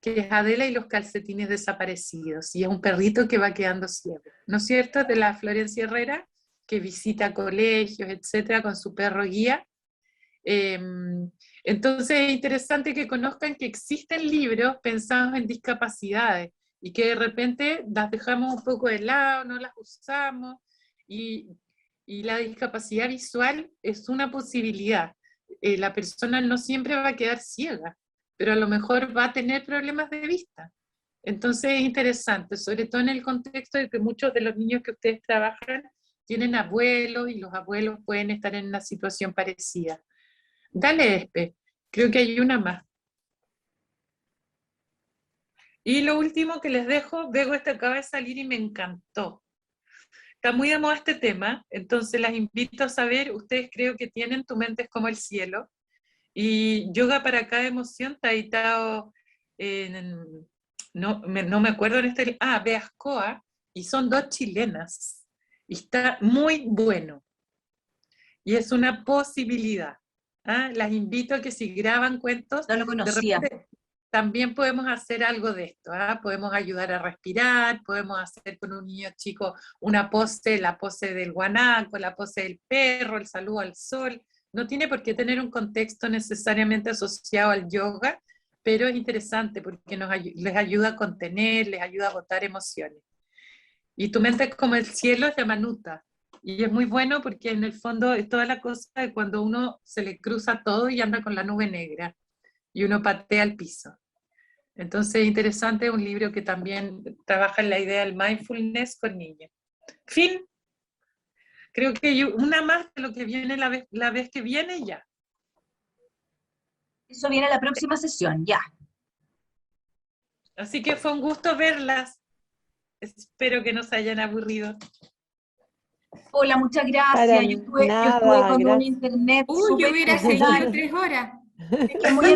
que es Adela y los calcetines desaparecidos, y es un perrito que va quedando ciego, ¿no es cierto?, de la Florencia Herrera, que visita colegios, etcétera, con su perro guía. Entonces es interesante que conozcan que existen libros pensados en discapacidades, y que de repente las dejamos un poco de lado, no las usamos, y la discapacidad visual es una posibilidad. La persona no siempre va a quedar ciega, pero a lo mejor va a tener problemas de vista. Entonces es interesante, sobre todo en el contexto de que muchos de los niños que ustedes trabajan tienen abuelos, y los abuelos pueden estar en una situación parecida. Dale, Espe, creo que hay una más. Y lo último que les dejo, Vego, este acaba de salir y me encantó. Está muy de moda este tema, entonces las invito a saber, ustedes creo que tienen Tu mente es como el cielo, y Yoga para cada emoción está editado no me acuerdo en este, Beascoa, y son 2 chilenas, y está muy bueno, y es una posibilidad. Las invito a que si graban cuentos, No lo conocía. de repente también podemos hacer algo de esto, podemos ayudar a respirar, podemos hacer con un niño chico una pose, la pose del guanaco, la pose del perro, el saludo al sol. No tiene por qué tener un contexto necesariamente asociado al yoga, pero es interesante porque les ayuda a contener, les ayuda a botar emociones. Y Tu mente es como el cielo, es de Manuta. Y es muy bueno porque en el fondo es toda la cosa de cuando uno se le cruza todo y anda con la nube negra y uno patea el piso. Entonces es interesante, un libro que también trabaja en la idea del mindfulness con niños. Fin. Creo que una más de lo que viene la vez que viene ya. Eso viene a la próxima sesión, ya. Así que fue un gusto verlas. Espero que no se hayan aburrido. Hola, muchas gracias. Para Yo estuve nada, con un gracias. internet Yo súper hubiera regular. seguido 3 horas. Es que es muy